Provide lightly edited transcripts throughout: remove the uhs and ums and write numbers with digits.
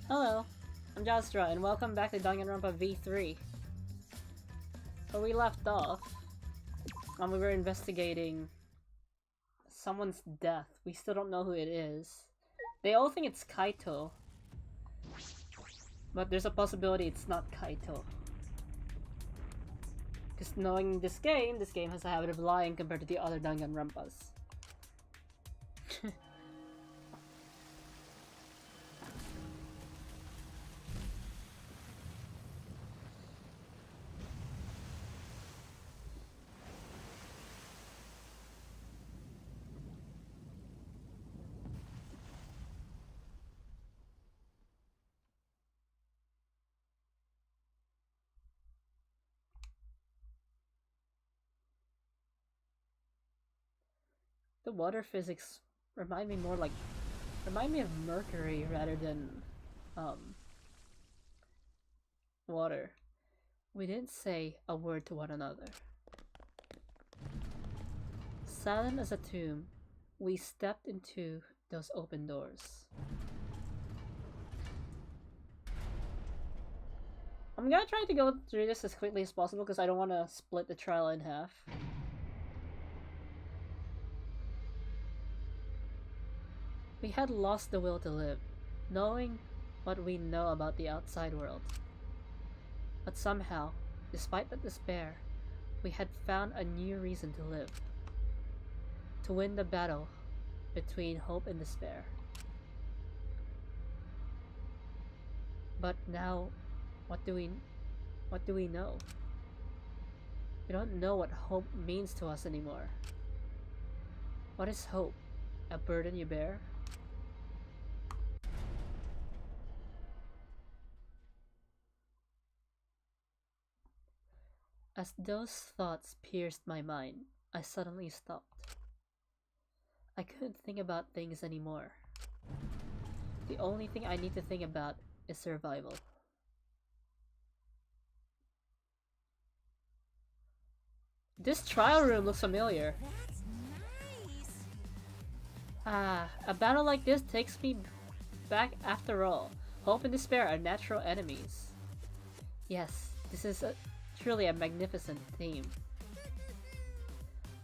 Hello, I'm Jastra, and welcome back to Danganronpa V3. Where we left off, we were investigating someone's death. We still don't know who it is. They all think it's Kaito, but there's a possibility it's not Kaito. Because knowing this game has a habit of lying compared to the other Danganronpas. The water physics remind me of mercury rather than water. We didn't say a word to one another. Silent as a tomb, we stepped into those open doors. I'm gonna try to go through this as quickly as possible because I don't want to split the trial in half. We had lost the will to live, knowing what we know about the outside world. But somehow, despite that despair, we had found a new reason to live. To win the battle between hope and despair. But now, what do we know? We don't know what hope means to us anymore. What is hope? A burden you bear? As those thoughts pierced my mind, I suddenly stopped. I couldn't think about things anymore. The only thing I need to think about is survival. This trial room looks familiar. That's nice. Ah, a battle like this takes me back after all. Hope and despair are natural enemies. Yes, this is truly a magnificent theme.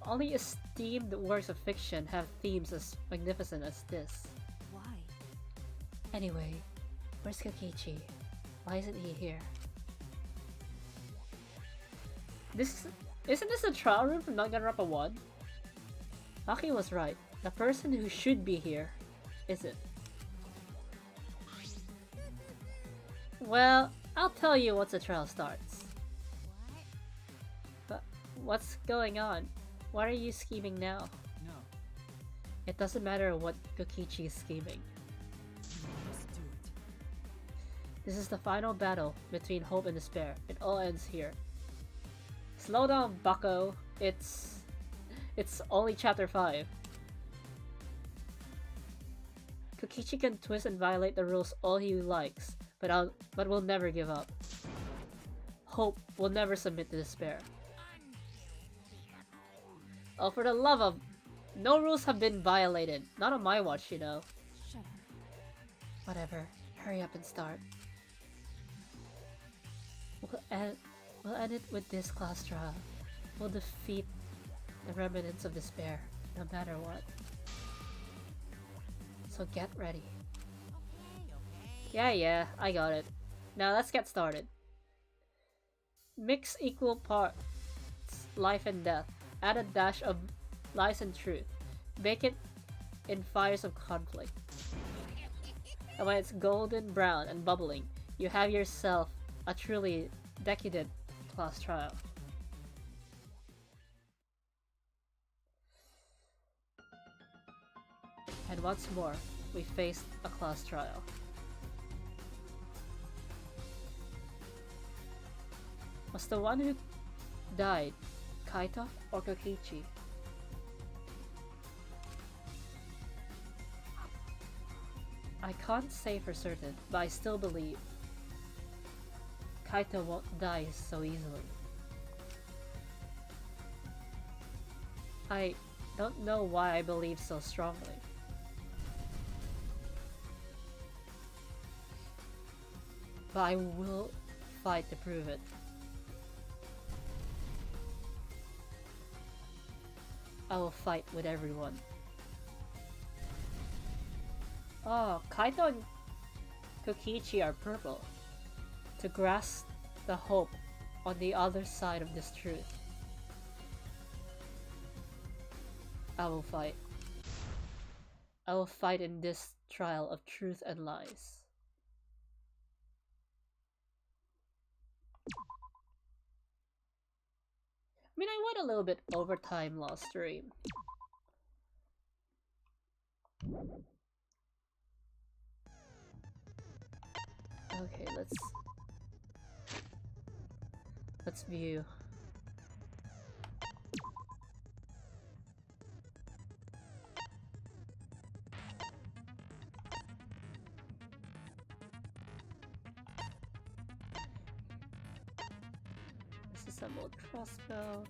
Only esteemed works of fiction have themes as magnificent as this. Why? Anyway, where's Kokichi? Why isn't he here? Isn't this a trial room from Danganronpa 1? Maki was right. The person who should be here isn't. Well, I'll tell you once the trial starts. But what's going on? Why are you scheming now? No. It doesn't matter what Kokichi is scheming. Let's do it. This is the final battle between hope and despair. It all ends here. Slow down, bucko. It's only chapter 5. Kokichi can twist and violate the rules all he likes, but will never give up. Hope will never submit to despair. Oh, for the love of... No rules have been violated. Not on my watch, you know. Shut up. Whatever. Hurry up and start. We'll end it with this class trial. We'll defeat the remnants of despair, no matter what. So get ready. Yeah, I got it. Now let's get started. Mix equal parts life and death. Add a dash of lies and truth. Bake it in fires of conflict. And when it's golden brown and bubbling, you have yourself a truly decadent class trial. And once more, we faced a class trial. Was the one who died Kaito or Kokichi? I can't say for certain, but I still believe Kaito won't die so easily. I don't know why I believe so strongly. but I will fight to prove it. I will fight with everyone. Oh, Kaito and Kokichi are purple. To grasp the hope on the other side of this truth. I will fight. I will fight in this trial of truth and lies. I mean, I went a little bit over time last stream. Okay, let's view. Disassembled crossbow.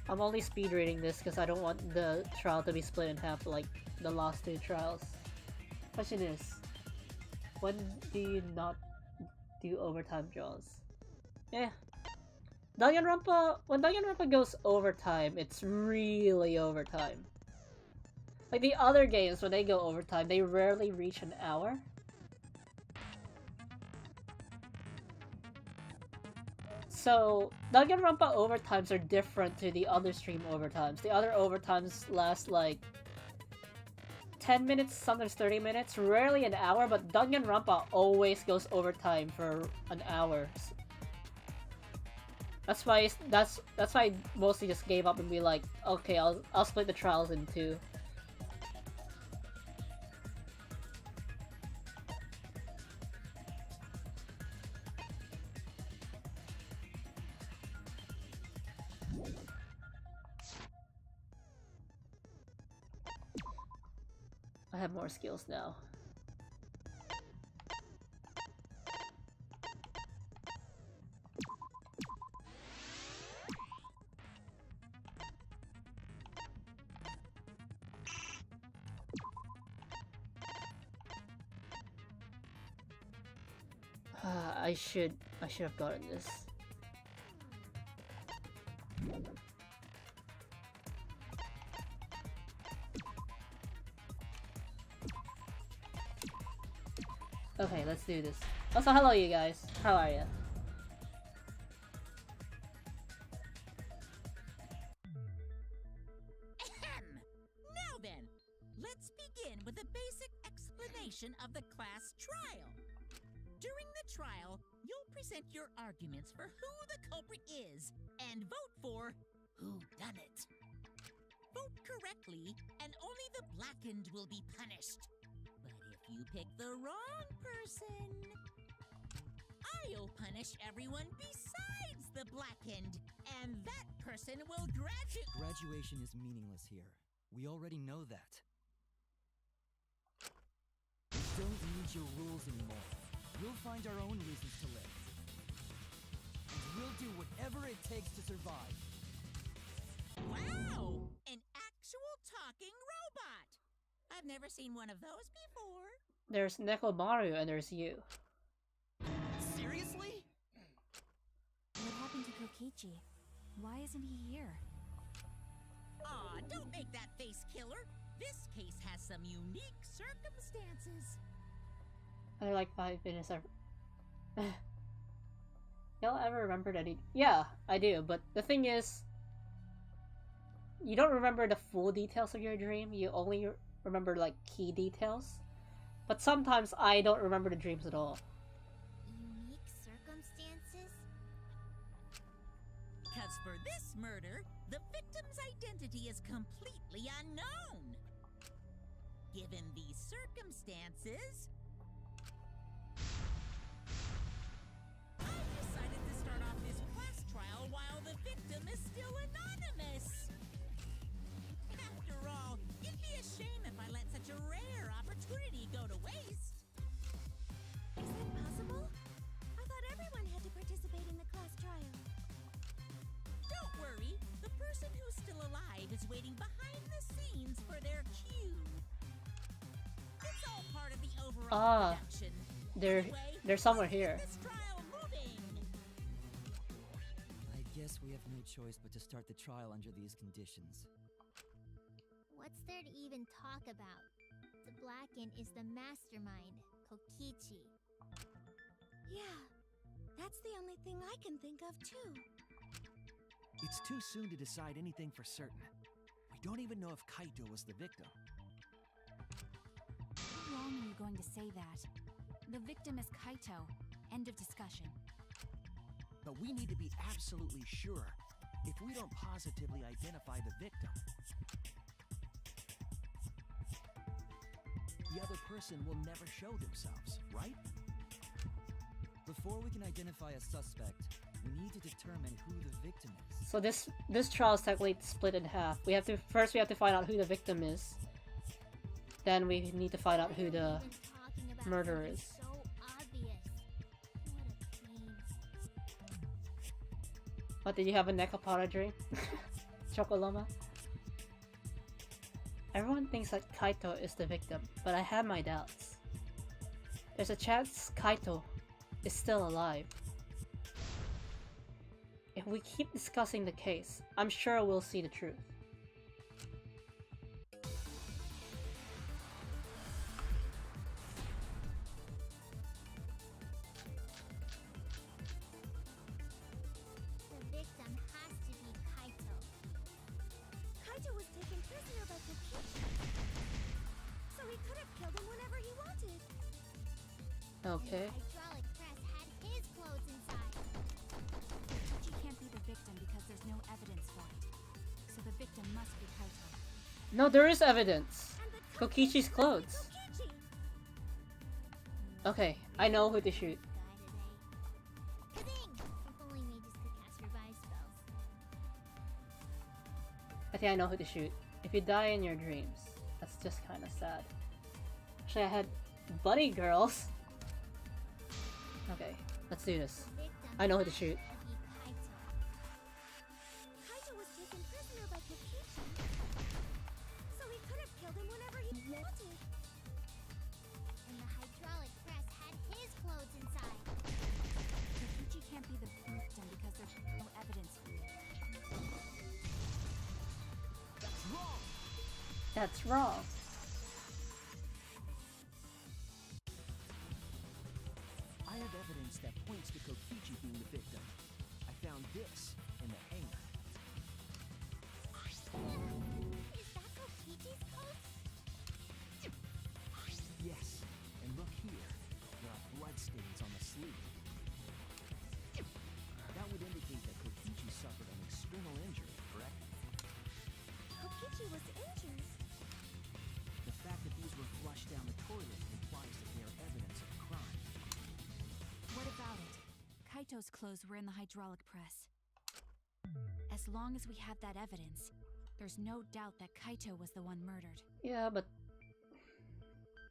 I'm only speed reading this because I don't want the trial to be split in half like the last two trials. Question is, when do you not do overtime draws? Yeah. Danganronpa, when Danganronpa goes overtime, it's really overtime. Like the other games, when they go overtime, they rarely reach an hour. So, Danganronpa overtimes are different to the other stream overtimes. The other overtimes last like 10 minutes, sometimes 30 minutes, rarely an hour, but Danganronpa always goes overtime for an hour. That's why I mostly just gave up and be like, okay, I'll split the trials in two. I have more skills now. I should have gotten this. Okay, let's do this. Also, hello you guys. How are you? Ahem! Now then, let's begin with a basic explanation of the class trial. During the trial, you'll present your arguments for who the culprit is and vote for who done it. Vote correctly, and only the blackened will be punished. But if you pick the wrong person, I'll punish everyone besides the blackened, and that person will graduate. Graduation is meaningless here. We already know that. We don't need your rules anymore. We'll find our own reasons to live. And we'll do whatever it takes to survive. Wow! An actual talking robot! I've never seen one of those before. There's Nekomaru and there's you. Seriously? What happened to Kokichi? Why isn't he here? Aw, don't make that face, killer. This case has some unique circumstances. Only like 5 minutes are... Y'all ever remembered any... Yeah, I do, but the thing is... You don't remember the full details of your dream, you only remember like key details. But sometimes I don't remember the dreams at all. Unique circumstances? Because for this murder, the victim's identity is completely unknown. Given these circumstances, I decided to start off this class trial while the victim is still anonymous. After all, it'd be a shame if I let such a rare opportunity go to waste. is waiting behind the scenes for their cue. It's all part of the overall production. They're somewhere here. This trial moving. I guess we have no choice but to start the trial under these conditions. What's there to even talk about? The Blacken is the mastermind, Kokichi. Yeah, that's the only thing I can think of too. It's too soon to decide anything for certain. We don't even know if Kaito was the victim. How long are you going to say that? The victim is Kaito. End of discussion. But we need to be absolutely sure. If we don't positively identify the victim, the other person will never show themselves, right? Before we can identify a suspect, we need to determine who the victim is. So this trial is technically split in half. We have to find out who the victim is. Then we need to find out who the murderer is. So obvious. What, did you have a Nekopara dream? Chocoloma? Everyone thinks that Kaito is the victim, but I have my doubts. There's a chance Kaito is still alive. If we keep discussing the case, I'm sure we'll see the truth. The victim has to be Kaito. Kaito was taken prisoner by Kokichi, so he could have killed him whenever he wanted. Okay. The hydraulic press had his clothes inside. Kokichi can't be the victim because there's no evidence for it. So the victim must be Kaito. No, there is evidence. And the Kokichi's clothes. Kokichi! Okay, I know who to shoot. Guy today. Kazing! If only mages could cast revive spells. I think I know who to shoot. If you die in your dreams, that's just kind of sad. Actually, I had bunny girls. Okay, let's do this. The victim I know who to has shoot. be Kaito. Kaito was taken prisoner by Kokichi, so he could have killed him whenever he wanted. And the hydraulic press had his clothes inside. Kokichi can't be the victim because there's no evidence for it. that's wrong! That's wrong. I have evidence that points to Kokichi being the victim. I found this in the hangar. Is that Kokichi's coat? Yes, and look here. There are bloodstains on the sleeve. That would indicate that Kokichi suffered an external injury, correct? Kokichi was injured. The fact that these were flushed down the toilet implies that they are evidence of a crime. What about it? Kaito's clothes were in the hydraulic press. As long as we have that evidence, there's no doubt that Kaito was the one murdered. Yeah, but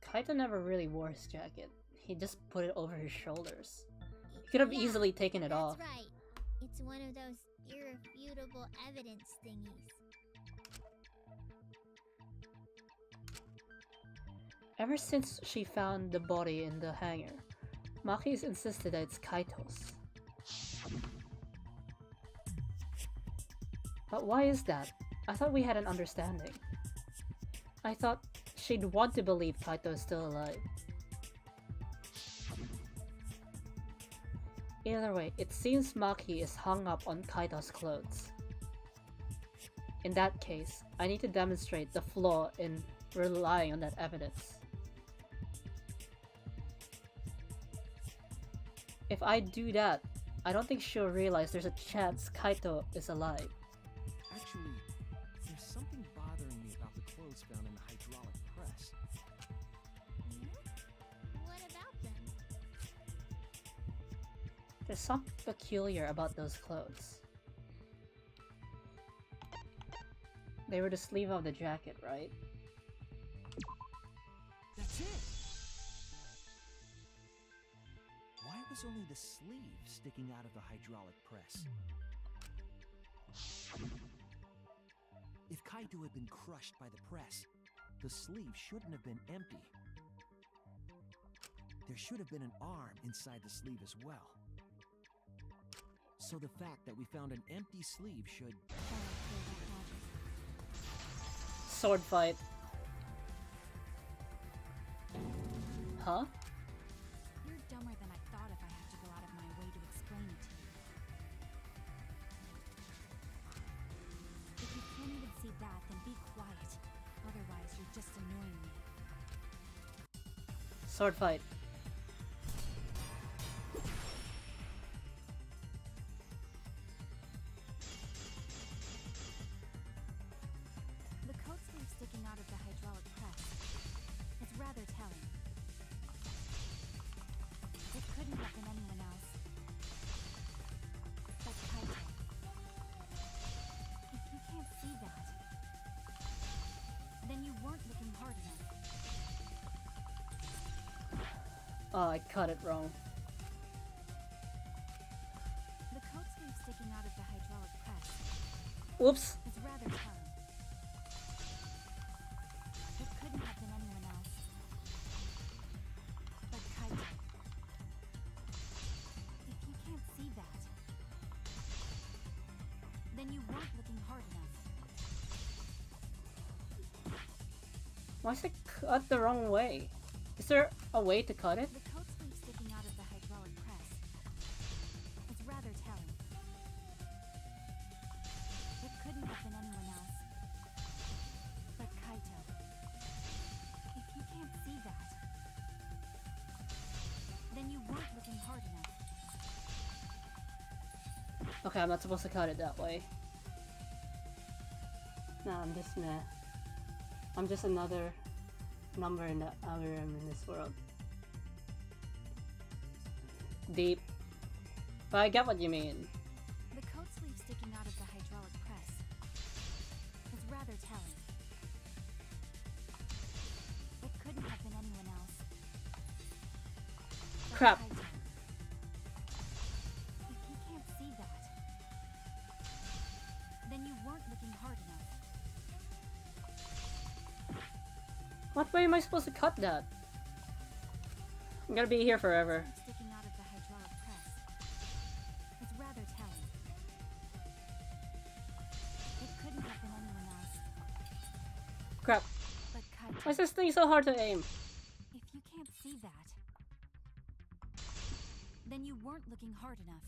Kaito never really wore his jacket. He just put it over his shoulders. He could have Yeah, easily taken it That's off. right. It's one of those irrefutable evidence thingies. Ever since she found the body in the hangar, Maki's insisted that it's Kaito's. But why is that? I thought we had an understanding. I thought she'd want to believe Kaito is still alive. Either way, it seems Maki is hung up on Kaito's clothes. In that case, I need to demonstrate the flaw in relying on that evidence. If I do that, I don't think she'll realize there's a chance Kaito is alive. Actually, there's something bothering me about the clothes found in the hydraulic press. What about them? There's something peculiar about those clothes. They were the sleeve of the jacket, right? That's it! Why was only the sleeve sticking out of the hydraulic press? If Kaito had been crushed by the press, the sleeve shouldn't have been empty. There should have been an arm inside the sleeve as well. So the fact that we found an empty sleeve should... Sword fight. Huh? You're dumber than I thought if I have to go out of my way to explain it to you. If you can't even see that, then be quiet. Otherwise, you're just annoying me. Sword fight. The coat sleeve sticking out of the hydraulic press. It's rather telling. It couldn't have been anyone else. But Kaito. If you can't see that, then you weren't looking hard enough. Oh, I cut it wrong. The coat sleeve sticking out of the hydraulic press. Oops. It's rather telling. It couldn't have been anyone else. But Kaito. If you can't see that, then you weren't looking hard enough. Why is it cut the wrong way? Is there a way to cut it? The coat sleeve sticking out of the hydraulic press. It's rather telling. It couldn't have been anyone else. But Kaito. If you can't see that, then you weren't looking hard enough. Okay, I'm not supposed to cut it that way. Nah, I'm just meh. I'm just another number in the algorithm in this world. Deep. But I get what you mean. The coat sleeve sticking out of the hydraulic press. It's rather telling. It couldn't have been anyone else. But Crap. Kaito. If you can't see that, then you weren't looking hard enough. What way am I supposed to cut that? I'm gonna be here forever. Sticking out of the hydraulic press. It's rather telling. It couldn't have been anyone else. Crap. But Kaito. Why is this thing so hard to aim? If you can't see that, then you weren't looking hard enough.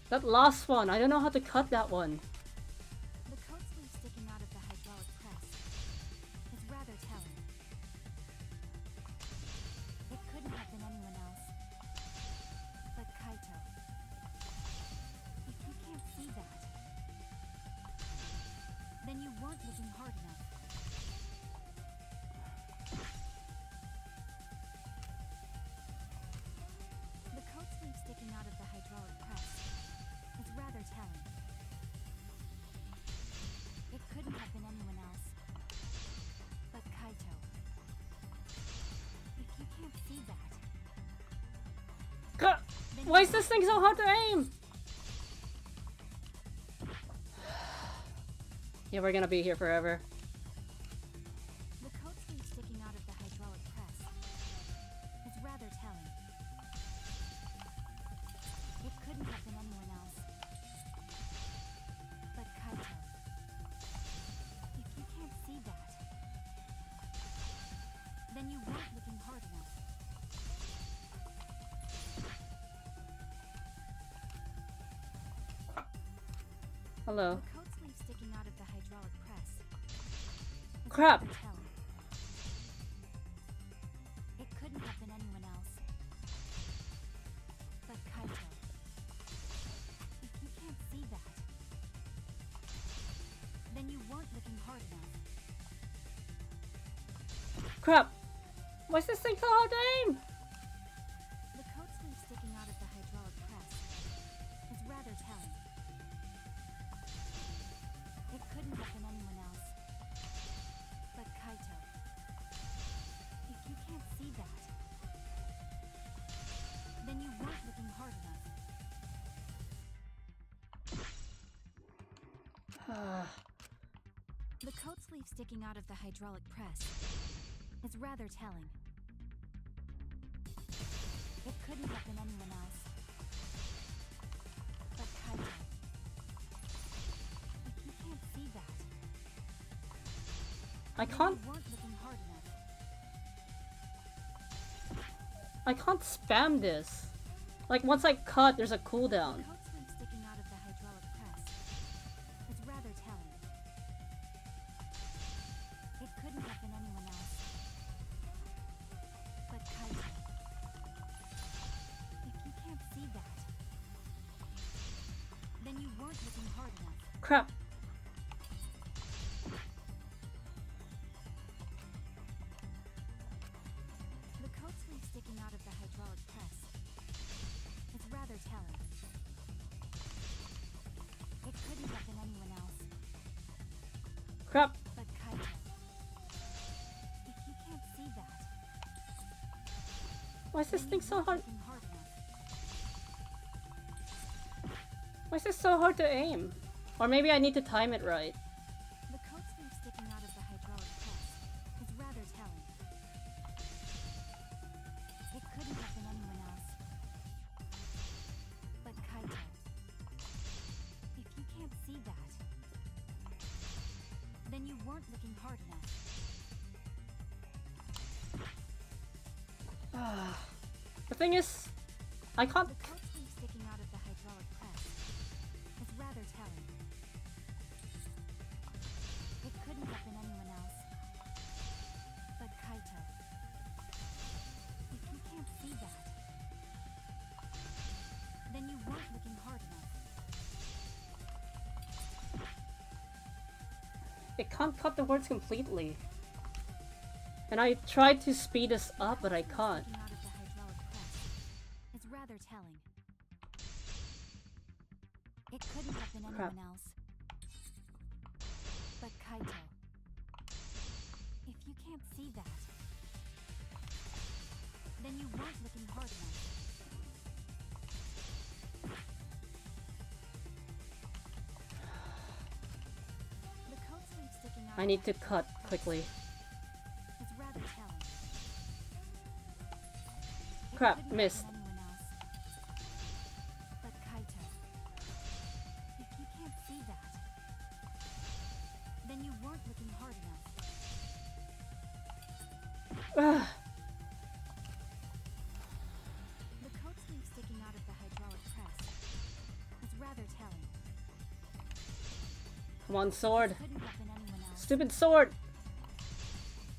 That last one, I don't know how to cut that one. The coat sleeve sticking out of the hydraulic press. It's rather telling. It couldn't have been anyone else. But Kaito. If you can't see that, then you weren't looking hard enough. The coat sleeve sticking out of the hydraulic press. It's rather telling. It couldn't have been anyone else. But Kaito. If you can't see that, Cut! then Why you is this thing so hard to aim? Yeah, we're gonna be here forever. The coat sleeve sticking out of the hydraulic press. It's rather telling. It couldn't have been anyone else. But Kaito. If you can't see that, then you weren't looking hard enough. Hello. The coat sleeve sticking out of the hydraulic press. It's Crap. rather telling. It couldn't have been anyone else. But Kaito. If you can't see that, then you weren't looking hard enough. Crap! Why is this thing so hard to aim? The coat sleeve sticking out of the hydraulic press. It's rather telling. It couldn't have been anyone else. But Kaito. If you can't see that, then you weren't looking hard enough. coat sleeve sticking out of the hydraulic press is rather telling. It couldn't have been anyone else but Kaito. If you can't see that, I then can't. you weren't looking hard enough. I can't spam this. Like once I cut, there's a cooldown. The coat sleeve sticking out of the hydraulic press is rather telling. It couldn't have been anyone else but Kaito. If you can't see that, then you weren't looking hard enough. Crap. The coat sleeve sticking out of the hydraulic press is rather telling. It couldn't have been anyone else Crap. but Kaito. If you can't see that, Why is this then thing you so weren't hard? looking hard enough. Why is this so hard to aim? Or maybe I need to time it right. The coat sleeve sticking out of the hydraulic press is rather telling. It couldn't have been anyone else but Kaito. If you can't see that, then you weren't looking hard enough. The thing is, I can't. The coat sleeve sticking out of the hydraulic press is rather telling. It couldn't have been anyone else but Kaito. If you can't see that, then you weren't looking hard enough. It can't cut the words completely. And I tried to speed this up, but I can't. Sticking out of the hydraulic press is rather telling. It couldn't have been Crap. anyone else but Kaito. If you can't see that, then you weren't looking hard enough. The coat sleeve sticking out I of need the to cut hydraulic press quickly. is rather telling. It Crap, couldn't have missed. been anyone else but Kaito. If you can't see that, then you weren't looking hard enough. Ugh. The coat sleeve sticking out of the hydraulic press is rather telling. Come on, sword. Couldn't have been anyone else Stupid sword.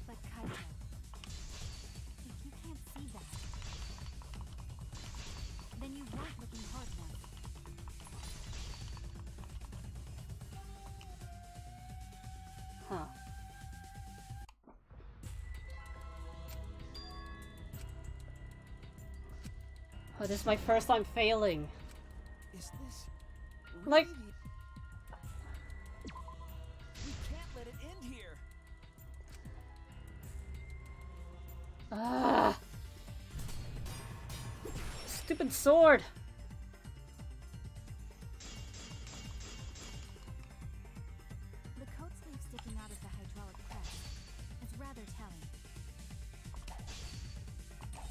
but Kaito. If you can't see that, then you weren't looking hard enough. Huh. Oh, this is my first time failing. Is this Like- really? We can't let it end here. Ah. Stupid sword. The coat sleeve sticking out of the hydraulic press is rather telling.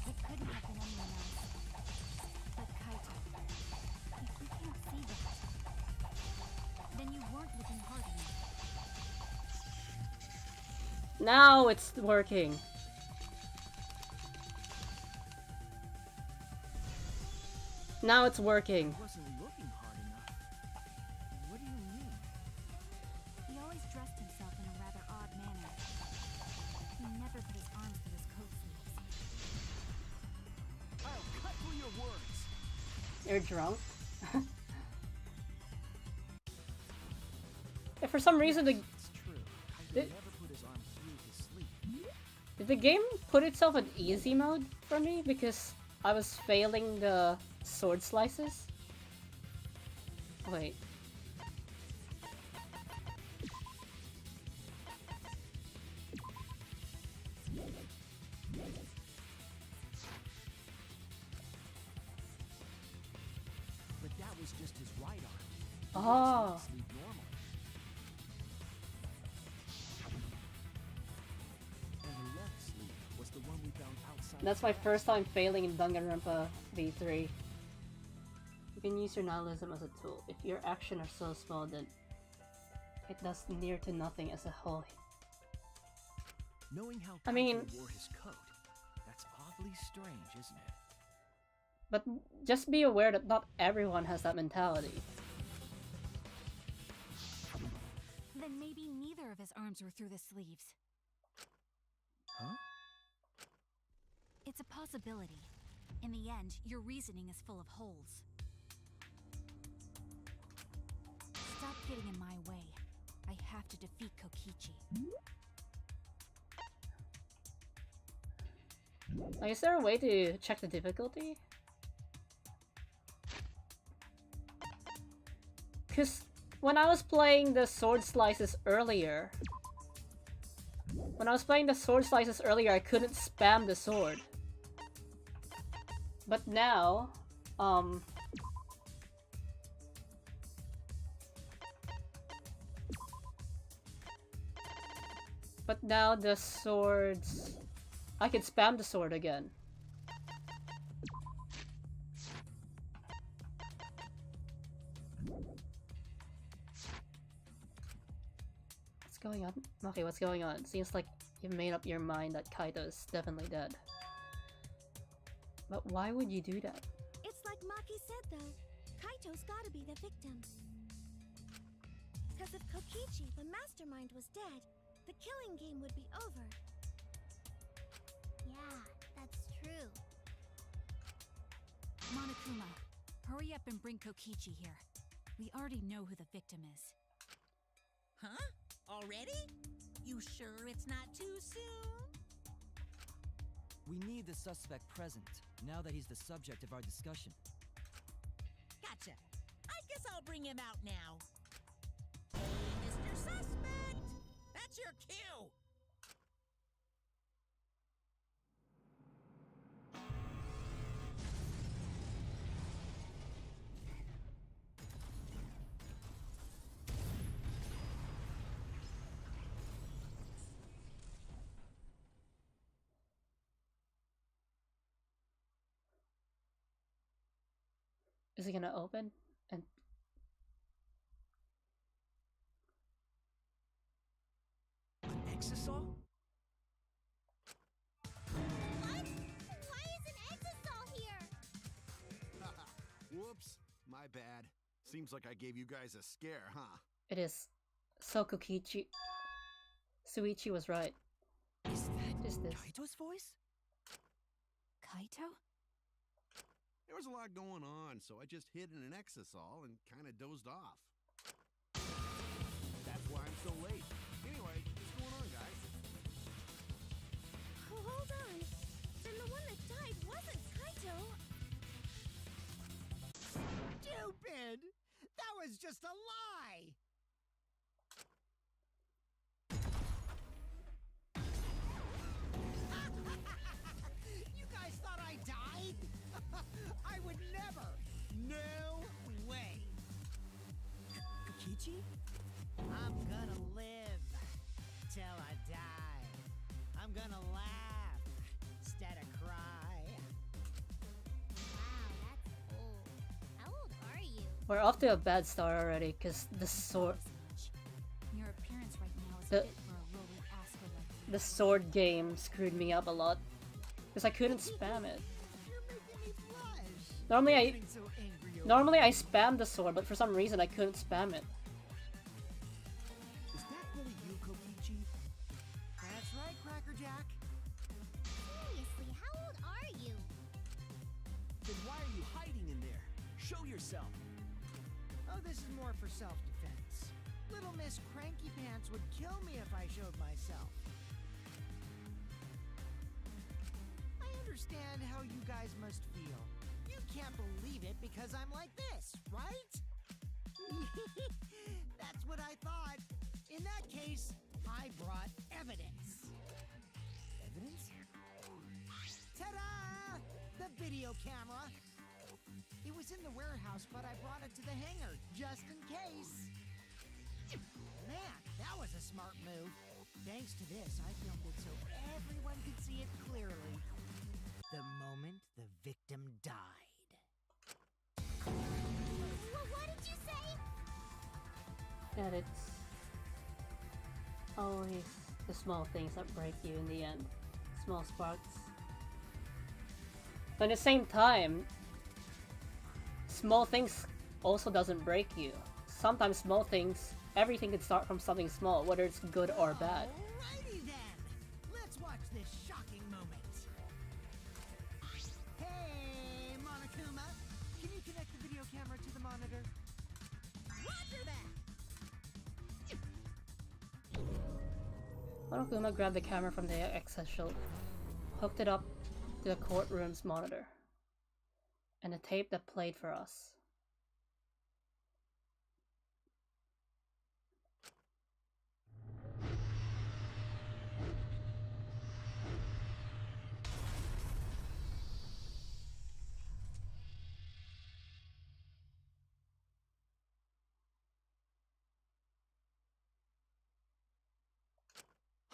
It couldn't have been anyone else but Kaito. If you can't see that, then you weren't looking hard enough. Now it's working. Now it's working. I wasn't looking hard enough. What do you mean? He always dressed himself in a rather odd manner. He never put his arms through his coat sleeves. I'll cut through your words. You're drunk? If for some reason It's true. Kaito Did- never put his arm through his sleeve. did the game put itself in easy mode for me because I was failing the sword slices? Wait. But that was just his right arm. Oh. Sleeve normal. That's my first time failing in Danganronpa V3. You can use your nihilism as a tool. If your actions are so small, then it does near to nothing as a whole. Knowing how I mean, Kaito wore his coat, that's awfully strange, isn't it? but just be aware that not everyone has that mentality. Then maybe neither of his arms were through the sleeves. Huh? It's a possibility. In the end, your reasoning is full of holes. Stop getting in my way. I have to defeat Kokichi. Is there a way to check the difficulty? Because when I was playing the sword slices earlier, I couldn't spam the sword. But now, the swords, I can spam the sword again. What's going on? Okay, what's going on? Seems like you've made up your mind that Kaito is definitely dead. But why would you do that? It's like Maki said though, Kaito's gotta be the victim. Because if Kokichi, the mastermind, was dead, the killing game would be over. Yeah, that's true. Monokuma, hurry up and bring Kokichi here. We already know who the victim is. Huh? Already? You sure it's not too soon? We need the suspect present, now that he's the subject of our discussion. Gotcha. I guess I'll bring him out now. Hey, Mr. Suspect! That's your cue! Is he gonna open? And An exisal? What? Why is an exisal here? Whoops, my bad. Seems like I gave you guys a scare, huh? it is. So Kokichi. Suichi was right. Is that Is this? Kaito's voice? Kaito? There was a lot going on, so I just hid in an exisal and kind of dozed off. That's why I'm so late. Anyway, what's going on, guys? Oh, hold on. Then the one that died wasn't Kaito. Stupid! That was just a lie! You guys thought I died? I would never! No way! Kokichi? I'm gonna live till I die. I'm gonna laugh instead of cry. Wow, that's old. How old are you? We're off to a bad start already, because the sword. Your appearance right now is The- a bit for a lowly asshole like you. The sword game screwed me up a lot. Because I couldn't spam it. You're making me blush. Normally I'm I getting so angry over Normally I spam the sword, but for some reason I couldn't spam it. Is that really you, Kokichi? That's right, Crackerjack. Seriously, how old are you? Then why are you hiding in there? Show yourself! Oh, this is more for self-defense. Little Miss Cranky Pants would kill me if I showed myself. I understand how you guys must feel. You can't believe it because I'm like this, right? That's what I thought. In that case, I brought evidence. Evidence? Ta-da! The video camera. It was in the warehouse, but I brought it to the hangar just in case. Man, that was a smart move. Thanks to this, I filmed it so everyone could see it clearly. the moment the victim died. What did you say? And it's always the small things that break you in the end. Small sparks. But at the same time, small things also doesn't break you. Sometimes small things, everything can start from something small, whether it's good or bad. Alrighty then. Let's watch this shocking moment. Hey, Monokuma. Can you connect the video camera to the monitor? Roger that! Monokuma grabbed the camera from the access shelf, hooked it up to the courtroom's monitor, and the tape that played for us.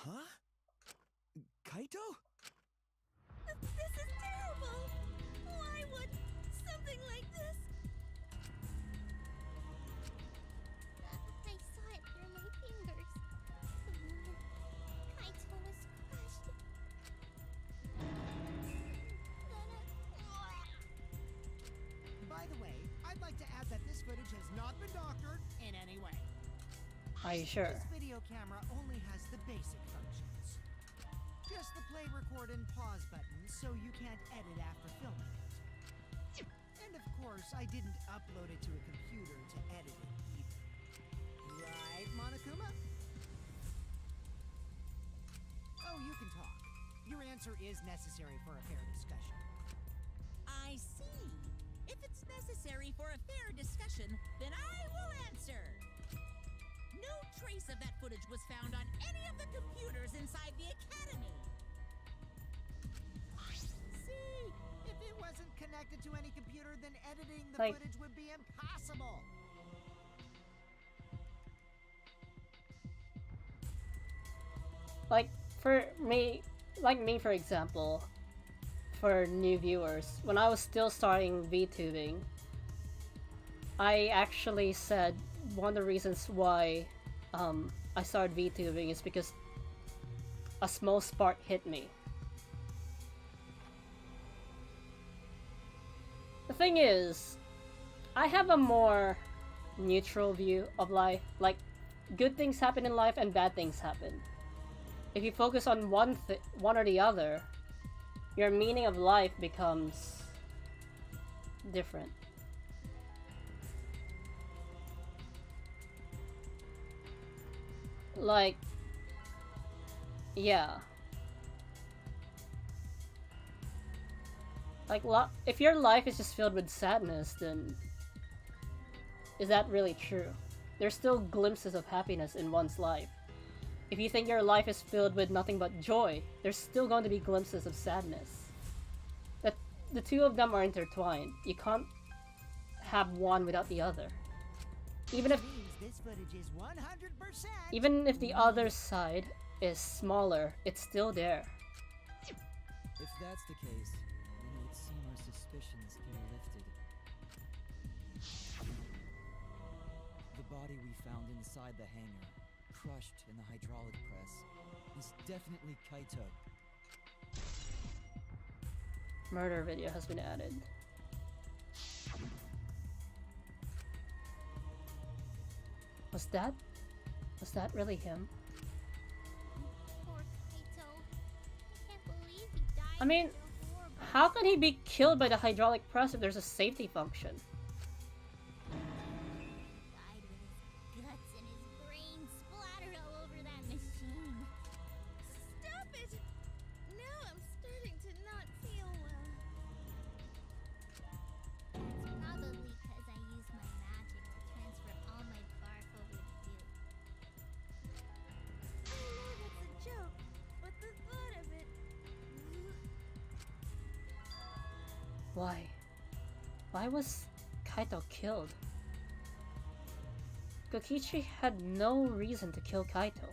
Huh? Kaito? This is terrible! Why would something like this? I saw it through my fingers. The moment Kaito was crushed. By the way, I'd like to add that this footage has not been doctored in any way. Are you sure? This video camera only has the basic functions. Just the play, record, and pause buttons, so you can't edit after filming it. And of course, I didn't upload it to a computer to edit it either. Right, Monokuma? Oh, you can talk. Your answer is necessary for a fair discussion. I see. If it's necessary for a fair discussion, then I will answer. No trace of that footage was found on any of the computers inside the academy. See, if it wasn't connected to any computer, then editing the Like- footage would be impossible. Like me for example, for new viewers, when I was still starting VTubing, I actually said one of the reasons why I started VTubing is because a small spark hit me. The thing is, I have a more neutral view of life. Like, good things happen in life and bad things happen. If you focus on one or the other, your meaning of life becomes different. Like, yeah. Like, if your life is just filled with sadness, then is that really true? There's still glimpses of happiness in one's life. If you think your life is filled with nothing but joy, there's still going to be glimpses of sadness. The two of them are intertwined. You can't have one without the other. Even if Means this footage is 100%. Even if the other side is smaller, it's still there. If that's the case, then it would seem our suspicions can be lifted. The body we found inside the hangar, crushed in the hydraulic press, is definitely Kaito. Murder video has been added. Was that really him? Poor Kaito. I can't believe he died. I mean, so horribly. how can he be killed by the hydraulic press if there's a safety function? Died with his guts and his brain splattered all over that machine. Stop it! Now I'm starting to not feel well. It's probably because I used my magic to transfer all my barf over to you. I know that's a joke, but the thought of it... Why? Why was Kaito killed? Kokichi had no reason to kill Kaito.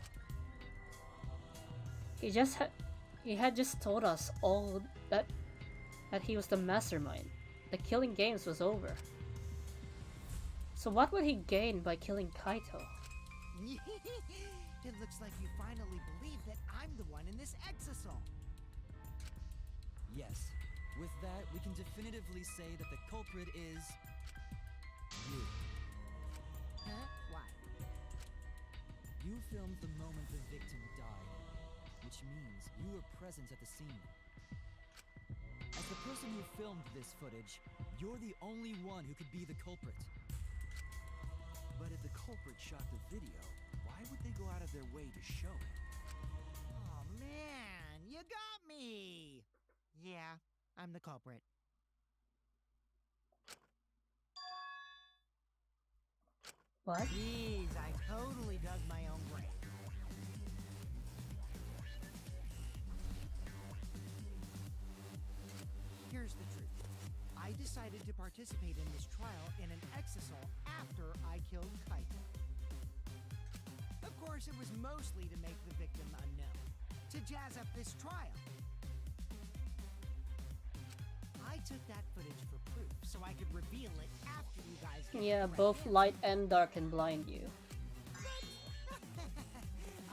He had just told us all that that he was the mastermind, the killing games was over. So what would he gain by killing Kaito? It looks like you finally believe that I'm the one in this exasol. Yes. With that, we can definitively say that the culprit is... you. Huh? Why? You filmed the moment the victim died, which means you were present at the scene. As the person who filmed this footage, you're the only one who could be the culprit. But if the culprit shot the video, why would they go out of their way to show it? Oh man, you got me! Yeah, I'm the culprit. What? Jeez, I totally dug my own grave. Here's the truth. I decided to participate in this trial in an exasol after I killed Kaito. Of course, it was mostly to make the victim unknown, to jazz up this trial. I took that footage for proof so I could reveal it after you guys get Yeah, the correct both answer. light and dark can blind you.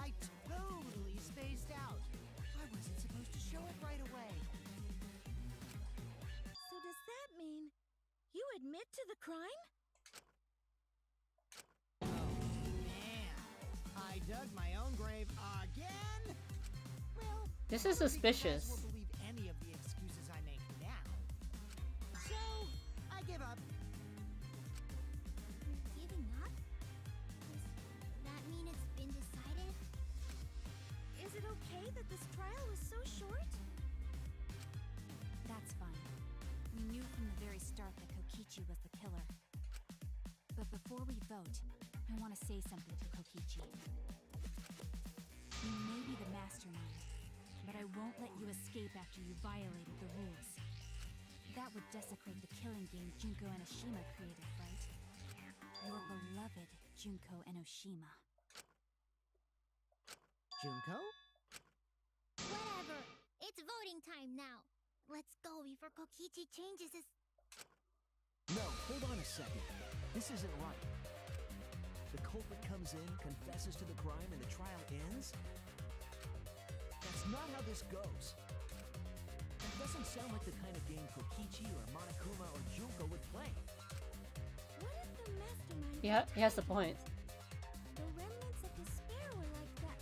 I totally spaced out. I wasn't supposed to show it right away. So does that mean you admit to the crime? Man, I dug my own grave again? Well, This none of you is guys suspicious. will believe any of the excuses I make now. So, I give up. Giving up? Does that mean it's been decided? Is it okay that this trial was so short? That's fine. We knew from the very start that Kokichi was the killer. But before we vote, I want to say something to Kokichi. You may be the mastermind, but I won't let you escape after you violated the rules. That would desecrate the killing game Junko Enoshima created, right? Your beloved Junko Enoshima. Junko? Whatever. It's voting time now. Let's go before Kokichi changes his... No, hold on a second. This isn't right. The culprit comes in, confesses to the crime, and the trial ends? That's not how this goes. That doesn't sound like the kind of game Kokichi or Monokuma or Junko would play. What if the mastermind... Yeah, he has the point. The remnants of despair were like that.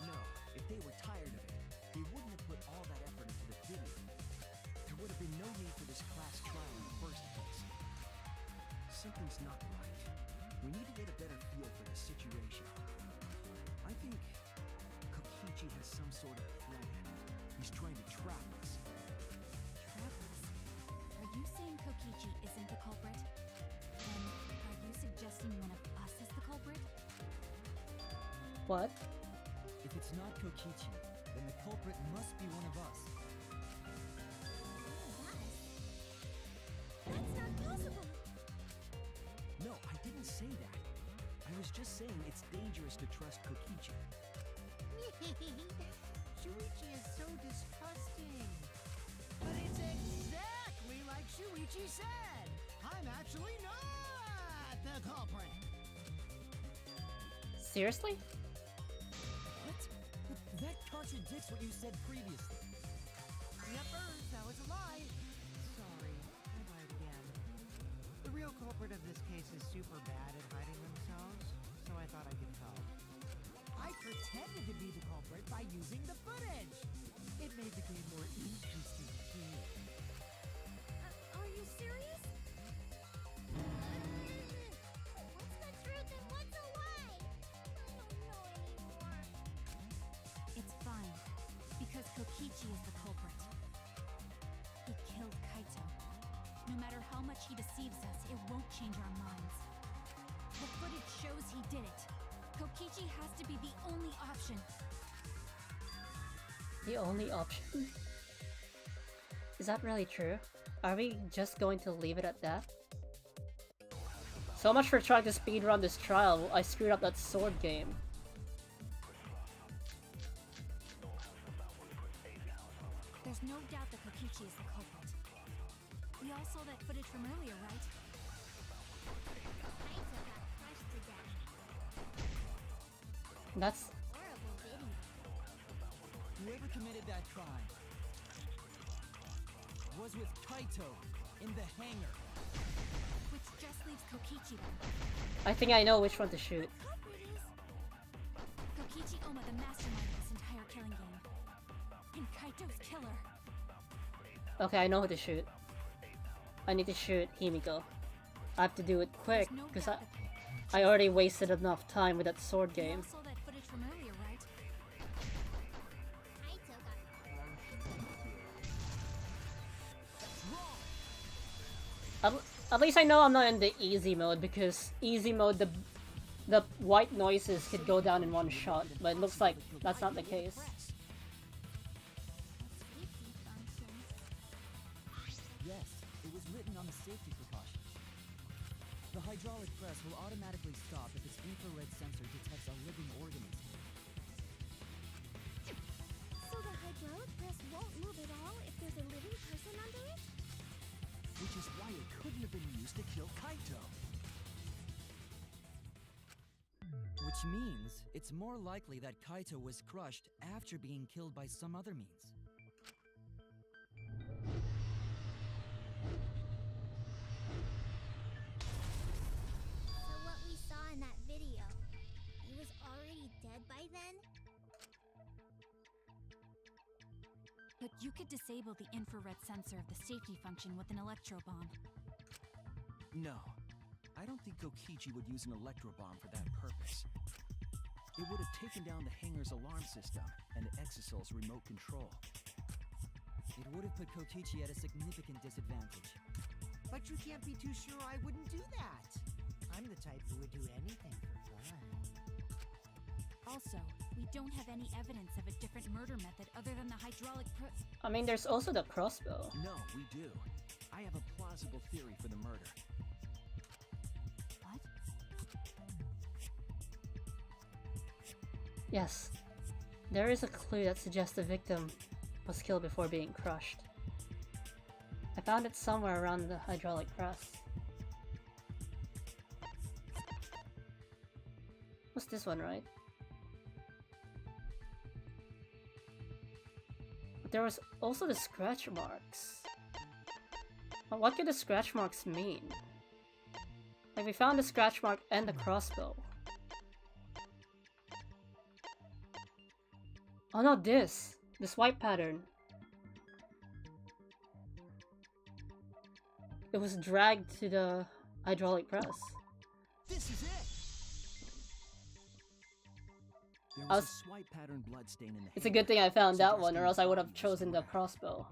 No, if they were tired of it, they wouldn't have put all that effort into the video. There would have been no need for this class trial in the first place. Something's not right. We need to get a better feel for the situation. I think Kokichi has some sort of plan. He's trying to trap us. Trap us? Are you saying Kokichi isn't the culprit? Then are you suggesting one of us is the culprit? What? If it's not Kokichi, then the culprit must be one of us. That's not possible. No, I didn't say that. I was just saying it's dangerous to trust Kokichi. Shuichi is so distrusting. But it's exactly like Shuichi said. I'm actually not the culprit. Seriously? What? That contradicts what you said previously. Yuppers, that was a lie. Sorry, I lied again. The real culprit of this case is super bad at hiding themselves, so I thought I could help. I pretended to be the culprit by using the footage. It made the game more interesting too. Are you serious? What's the truth and what's a lie? I don't know anymore. It's fine, because Kokichi is the culprit. He killed Kaito. No matter how much he deceives us, it won't change our minds. The footage shows he did it. Kokichi has to be the only option. The only option? Is that really true? Are we just going to leave it at that? So much for trying to speedrun this trial. I screwed up that sword game. There's no doubt that Kokichi is the culprit. all saw that footage from earlier, right? Kaito got crushed to death. That's Horrible video. Whoever committed that crime was with Kaito in the hangar. Which just leaves Kokichi then. I think I know which one to shoot. Culprit is Kokichi Oma, the mastermind of this entire killing game. And Kaito's killer. Okay, I know who to shoot. I need to shoot Himiko. I have to do it quick, There's no because doubt I already wasted enough time with that sword You all game. saw that footage from earlier, right? Kaito got At least I know I'm not in the easy mode, because easy mode, the white noises could go down in one shot, but it looks like that's not the case. safety functions. Yes, it was written on the safety precautions. The hydraulic press will automatically stop if its infrared sensor detects a living organism. So the hydraulic press won't move at all if there's a living person under it? Which is why it couldn't have been used to kill Kaito. Which means it's more likely that Kaito was crushed after being killed by some other means. So what we saw in that video, he was already dead by then? But you could disable the infrared sensor of the safety function with an electro bomb. No, I don't think Kokichi would use an electro bomb for that purpose. It would have taken down the hangar's alarm system and Exosol's remote control. It would have put Kokichi at a significant disadvantage. But you can't be too sure I wouldn't do that. I'm the type who would do anything for fun. Also, we don't have any evidence of a different murder method other than the hydraulic press. I mean, there's also the crossbow. No, we do. I have a plausible theory for the murder. What? Yes, there is a clue that suggests the victim was killed before being crushed. I found it somewhere around the hydraulic press. What's this one, right? But there was also the scratch marks. But what could the scratch marks mean? Like, we found the scratch mark and the crossbow. Oh no, this white pattern. It was dragged to the hydraulic press. This is it! There I was was- a swipe pattern bloodstain in the It's a hangar, good thing I found that one, suggesting or else I would the have body was chosen the there. crossbow.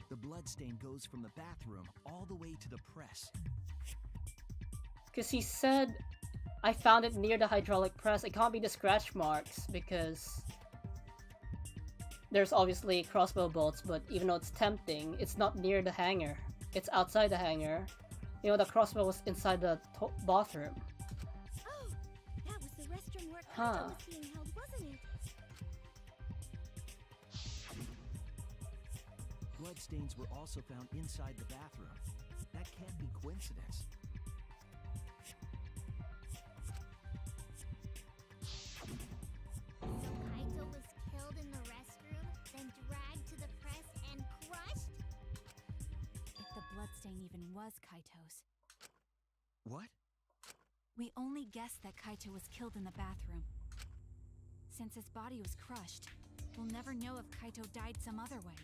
The bloodstain goes from the bathroom all the way to the press. Because he said, I found it near the hydraulic press. It can't be the scratch marks, because there's obviously crossbow bolts, but even though it's tempting, it's not near the hangar. It's outside the hangar. You know, the crossbow was inside the bathroom. Oh, that was the restroom where Kaito Huh. was being held, wasn't it? Bloodstains were also found inside the bathroom. That can't be coincidence. So Kaito was killed in the restroom, then dragged to the press and crushed? If the bloodstain even was Kaito's. What? We only guessed that Kaito was killed in the bathroom. Since his body was crushed, we'll never know if Kaito died some other way.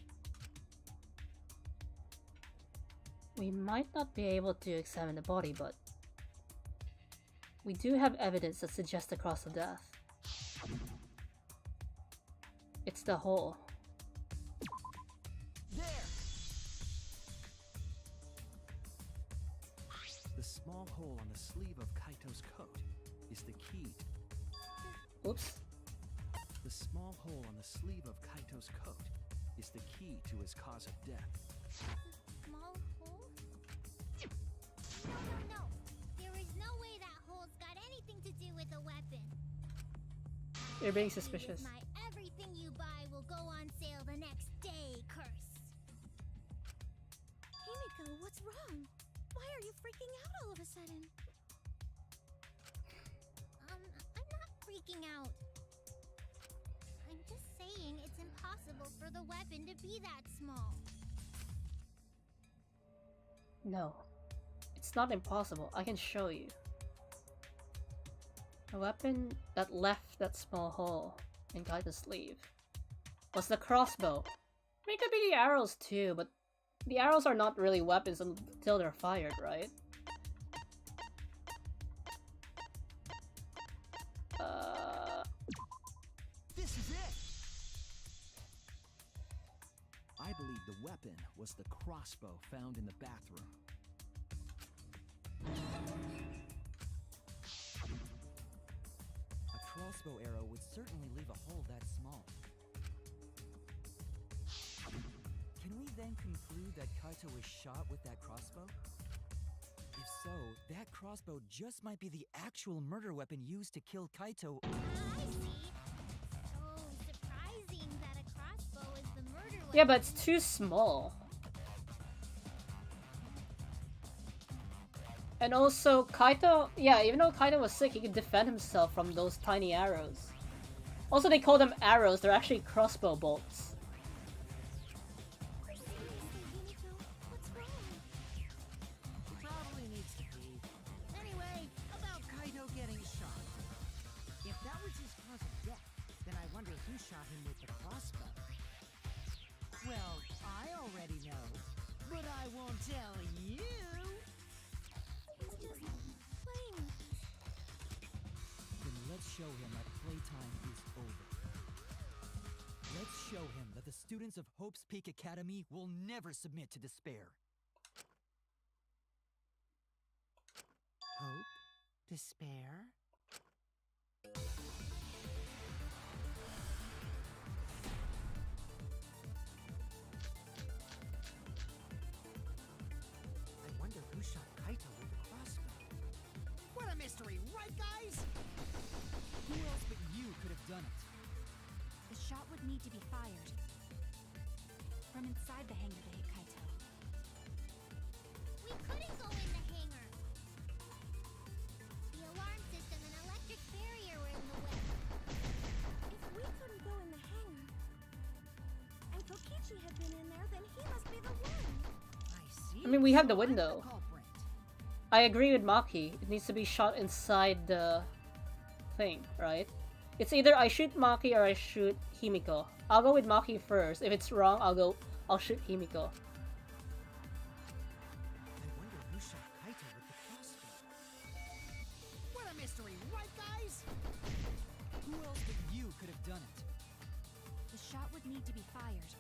We might not be able to examine the body, but we do have evidence that suggests the cause of death. It's the hole. There! The small hole on the sleeve of Kaito's coat is the key. Oops. The small hole on the sleeve of Kaito's coat is the key to his cause of death. Small hole? No. There is no way that hole's got anything to do with a weapon. You're being With suspicious. my everything you buy will go on sale the next day curse. What's wrong? Why are you freaking out all of a sudden? I'm not freaking out. I'm just saying it's impossible for the weapon to be that small. No, it's not impossible. I can show you. The weapon that left that small hole in Kaito's sleeve was the crossbow. I mean, it could be the arrows too, but the arrows are not really weapons until they're fired, right? This is it! I believe the weapon was the crossbow found in the bathroom. A crossbow arrow would certainly leave a hole that small. Can we then conclude that Kaito was shot with that crossbow? If so, that crossbow just might be the actual murder weapon used to kill Kaito. I see. So surprising that a crossbow is the murder weapon. Yeah, but it's too small. And also, Kaito, yeah, even though Kaito was sick, he could defend himself from those tiny arrows. Also, they call them arrows, they're actually crossbow bolts. Probably needs to be. Anyway, about Kaito getting shot. If that was his cause of death, then I wonder who shot him with the crossbow. Well, I already know, but I won't tell you. He's just playing with us. Then let's show him that playtime is over. Let's show him that the students of Hope's Peak Academy will never submit to despair. Hope? Despair? I wonder who shot Kaito with the crossbow. What a mystery, right guys? Who else but you could have done it? The shot would need to be fired from inside the hangar to hit Kaito. We couldn't go in the hangar. The alarm system and electric barrier were in the way. If we couldn't go in the hangar, and Kokichi had been in there, then he must be the one. I see. I mean, we have the So I'm window. culprit. I agree with Maki, it needs to be shot inside the thing, right? It's either I shoot Maki or I shoot Himiko. I'll go with Maki first. If it's wrong, I'll shoot Himiko. I wonder who shot Kaito with the crossbow. What a mystery, right guys? Who else but you could have done it? The shot would need to be fired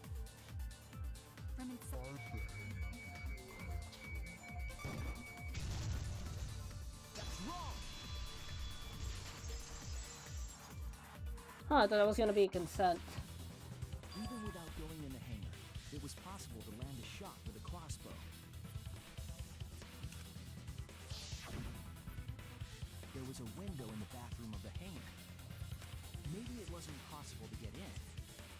from inside. That's wrong! Huh, I thought that was gonna be consent. Even without going in the hangar, it was possible to land a shot with a crossbow. There was a window in the bathroom of the hangar. Maybe it wasn't possible to get in,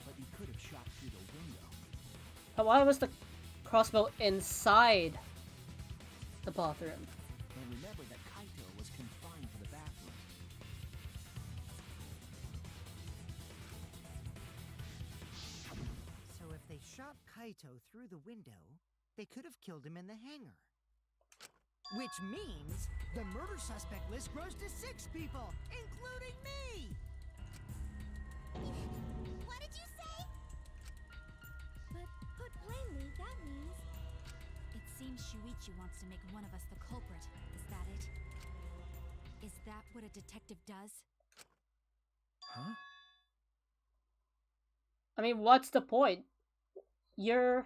but you could have shot through the window. But why was the crossbow inside the bathroom? And remember that Kaito was confined to the bathroom. So if they shot Kaito through the window, they could have killed him in the hangar. Which means the murder suspect list grows to 6 people, including me! What did you say? But put plainly, that means It seems Shuichi wants to make one of us the culprit. Is that it? Is that what a detective does? Huh? I mean, what's the point? You're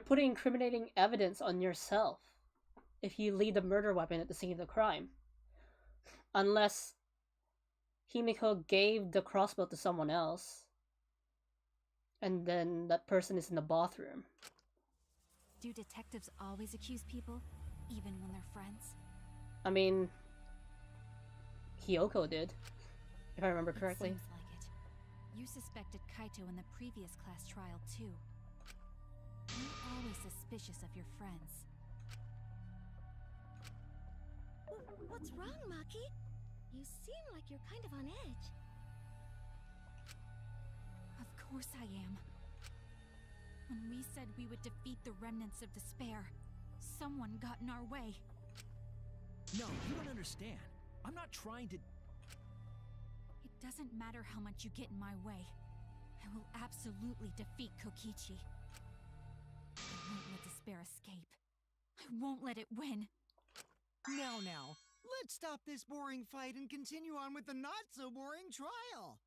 putting incriminating evidence on yourself if you leave the murder weapon at the scene of the crime. Unless Himiko gave the crossbow to someone else, and then that person is in the bathroom. Do detectives always accuse people, even when they're friends? I mean, Hiyoko did, if I remember correctly. It seems like it. You suspected Kaito in the previous class trial, too. You're always suspicious of your friends. What's wrong, Maki? You seem like you're kind of on edge. Of course I am. When we said we would defeat the remnants of despair, someone got in our way. No, you don't understand. I'm not trying to... It doesn't matter how much you get in my way. I will absolutely defeat Kokichi. I won't let despair escape. I won't let it win. Now, let's stop this boring fight and continue on with the not-so-boring trial.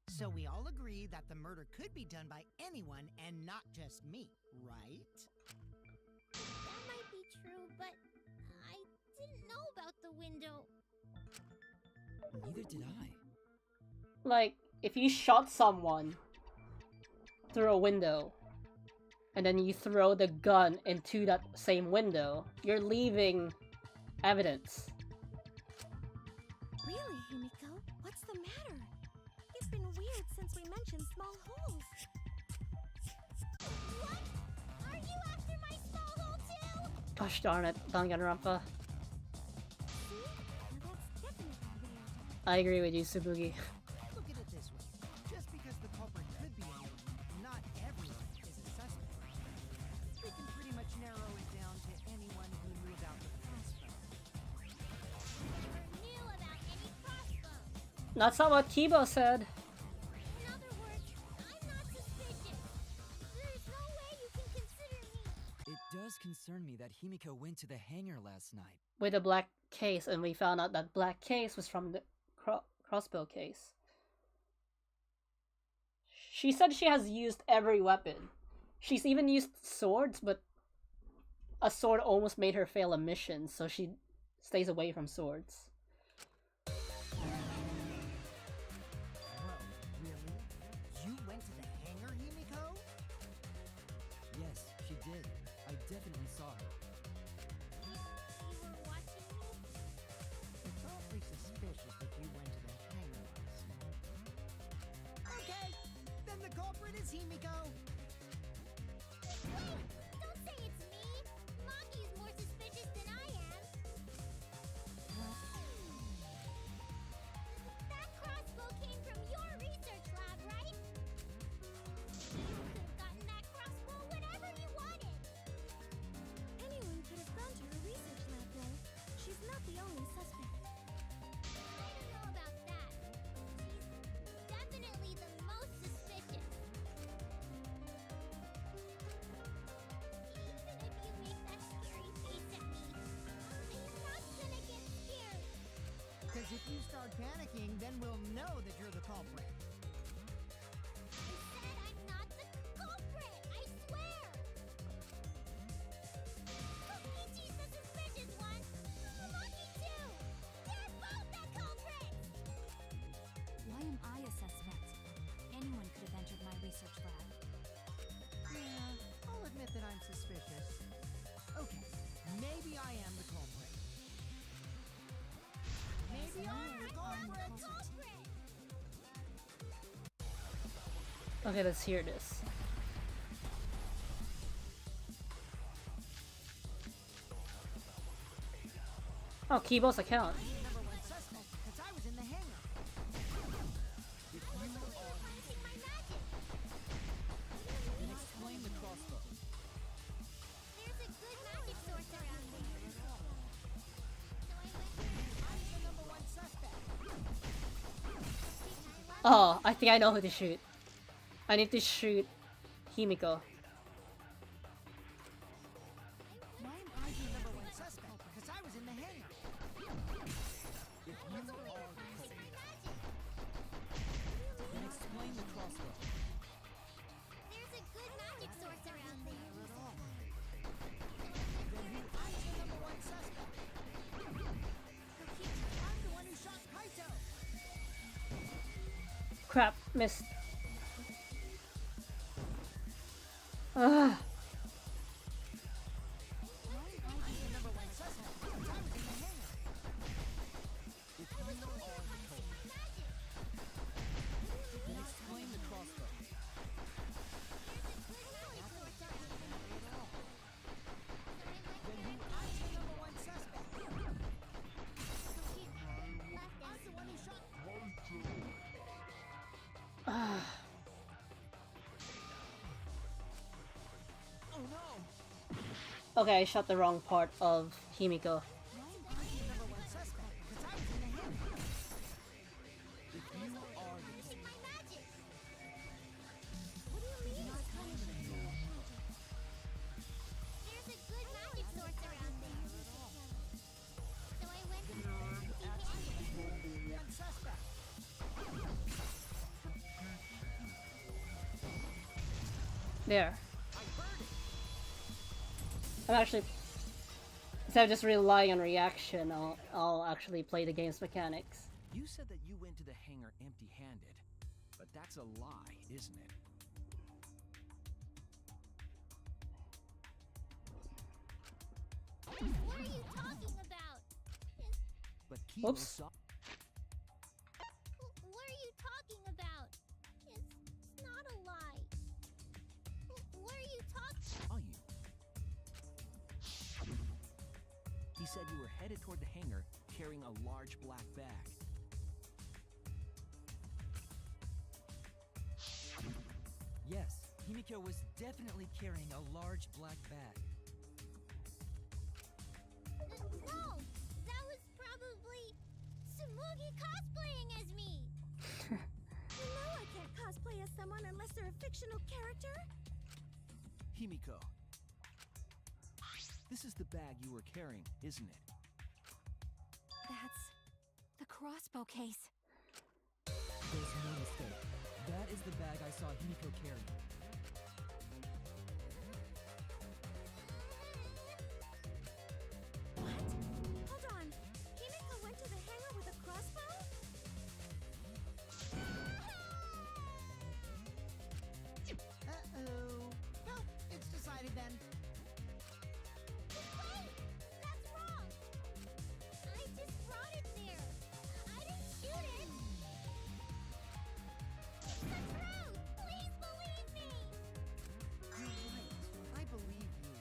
So we all agree that the murder could be done by anyone and not just me, right? That might be true, but I didn't know about the window. Neither did I. Like, if you shot someone through a window, and then you throw the gun into that same window, you're leaving evidence. Really, Himiko? What's the matter? It's been weird since we mentioned small holes. What? Are you after my small hole too? Gosh darn it, Danganronpa. See? Now that's definitely weird. I agree with you, Tsubugi. Look at it this way. Just because the culprit could be anyone, not everyone is a suspect. We can pretty much narrow it down to anyone who knew about the crossbow. Never knew about any crossbows. That's not what Kibo said. In other words, I'm not suspicious. There's no way you can consider me. It does concern me that Himiko went to the hangar last night. With a black case, and we found out that black case was from the crossbow case. She said she has used every weapon. She's even used swords, but a sword almost made her fail a mission, so she stays away from swords. Whoa, really? You went to the hangar, Himiko? Yes, she did. I definitely saw her. You were watching me? It's awfully suspicious that you went to the hangar last night. Okay, then the culprit is Himiko. Wait! Don't say it's me! Maki's more suspicious than I am! That crossbow came from your research lab, right? You could have gotten that crossbow whenever you wanted! Anyone could have gone to her research lab, though. She's not the only suspect. I don't know about that. She's definitely the most suspicious. Even if you make that scary face at me, I'm not gonna get scared. Because if you start panicking, then we'll know that you're the culprit. I said I'm not the culprit, I swear! Kokichi's the suspicious one! Maki too! They're both the culprits! Why am I a suspect? Anyone could have entered my research lab. Yeah, I'll admit that I'm suspicious. Okay, maybe I am the culprit. Maybe I'm the culprit! Culprit! Okay, let's hear this. Oh, Kibo's account. Number one suspect, because I was in the hangar. If you were all... Planting my magic! Then explain the crossbow. There's a good magic source around here. So I went I'm the number one suspect. Oh, I think I know who to shoot. I need to shoot Himiko. Why am I the number one suspect? Because I was in the hangar. If you were all... Then explain the crossbow. There's a good magic source around there. I'm the number one suspect. I'm the one who shot Kaito. Crap, missed. Ugh. Then explain the crossbow. I'm the number one suspect. Okay, I shot the wrong part of Himiko. Number one suspect, because I was in the hangar. If you are the Using my magic. What do you mean? There's a good magic source around there. So I went to the One suspect. There. I'm actually, instead of just relying on reaction, I'll actually play the game's mechanics. You said that you went to the hangar empty-handed, but that's a lie, isn't it? What are you talking about? But Kilo Oops. saw. What are you talking about? It's not a lie. What are you talking? Saw you. He said you were headed toward the hangar carrying a large black bag. Yes, Himiko was definitely carrying a large black bag. No, that was probably Sumugi cosplaying as me. You know I can't cosplay as someone unless they're a fictional character. Himiko. This is the bag you were carrying, isn't it? That's the crossbow case. There's no mistake. That is the bag I saw Himiko carrying. What? Hold on. Himiko went to the hangar with a crossbow? Uh-oh. Well, it's decided then. Wait, that's wrong. I just brought it there. I didn't shoot it. It's the truth. Please believe me. You're right. I believe you.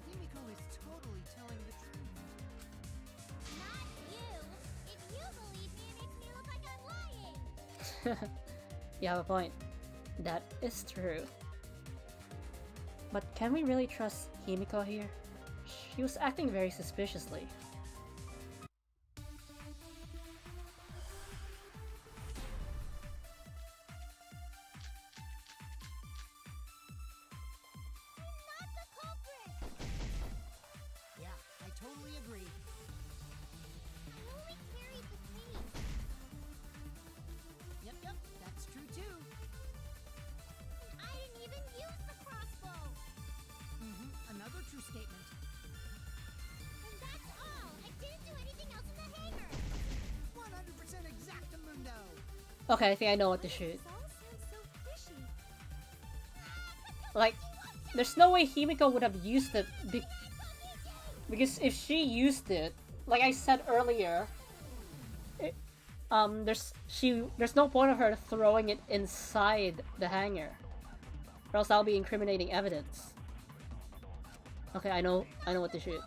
Himiko is totally telling the truth. Not you. If you believe me, it makes me look like I'm lying. You have a point. That is true. But can we really trust Himiko here? She was acting very suspiciously. I'm not the culprit. Yeah, I totally agree. I only carried the case. Yep, that's true too. I didn't even use the crossbow. Another true statement. And that's all. I didn't do anything else in the hangar. 100% exactamundo. Okay, I think I know what to shoot. This all sounds so fishy. Like, there's no way Himiko would have used it because if she used it, like I said earlier, there's no point of her throwing it inside the hangar, or else that'll be incriminating evidence. Okay, I know what to shoot.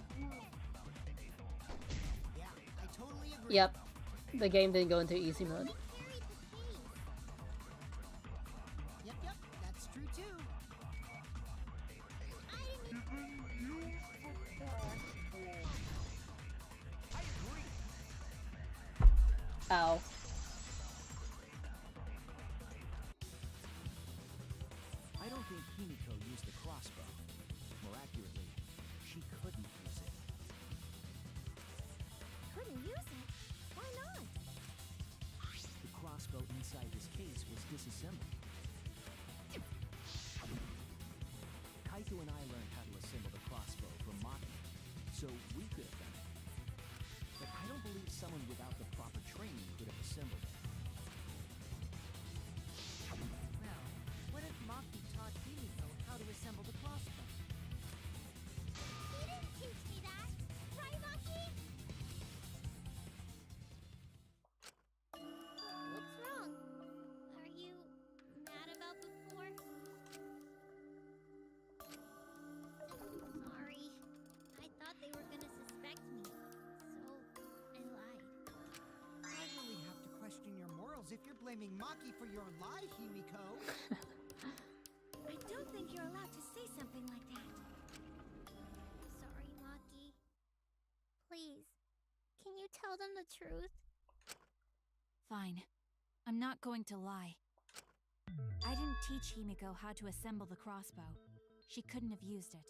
Yeah, I totally agree. Yep, the game didn't go into easy mode. Carried the case. Yep, that's true too. I didn't. Ow. I don't think Himiko used the crossbow. More accurately, she couldn't use it. Couldn't use it? Why not? The crossbow inside this case was disassembled. Kaito and I learned how to assemble the crossbow from Maki, so we could have done it. But I don't believe someone without the proper training could have assembled it. Well, what if Maki taught Himiko how to assemble the crossbow? He didn't teach me that. Right, Maki? What's wrong? Are you mad about before? Sorry. I thought they were gonna suspect me, so I lied. I really have to question your morals if you're blaming Maki for your lie, Himiko. I don't think you're allowed to say something like that. Sorry, tell them the truth? Fine. I'm not going to lie. I didn't teach Himiko how to assemble the crossbow. She couldn't have used it.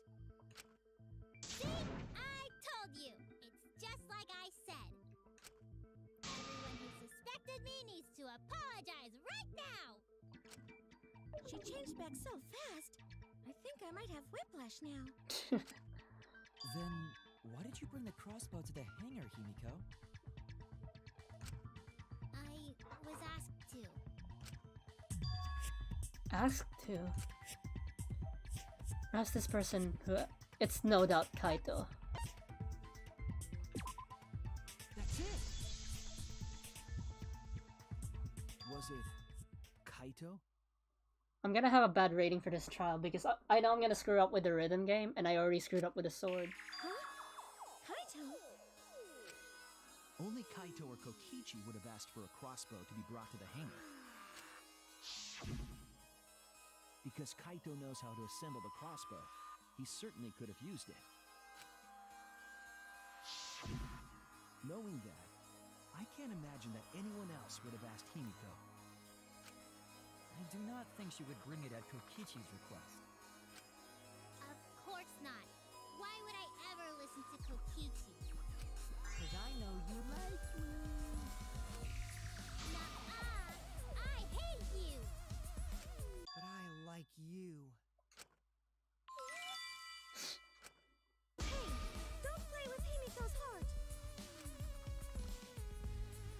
See? I told you! It's just like I said. Everyone who suspected me needs to apologize right now! She changed back so fast. I think I might have whiplash now. Then, why did you bring the crossbow to the hangar, Himiko? I was asked to. Asked to. Perhaps this person who... It's no doubt Kaito. That's it! Was it Kaito? I'm gonna have a bad rating for this trial because I know I'm gonna screw up with the rhythm game, and I already screwed up with the sword. Huh? Kaito? Only Kaito or Kokichi would have asked for a crossbow to be brought to the hangar. Because Kaito knows how to assemble the crossbow, he certainly could have used it. Knowing that, I can't imagine that anyone else would have asked Himiko. I do not think she would bring it at Kokichi's request. Of course not. Why would I ever listen to Kokichi? Cause I know you like me. Nuh-uh! I hate you! But I like you. Hey, don't play with Himiko's heart.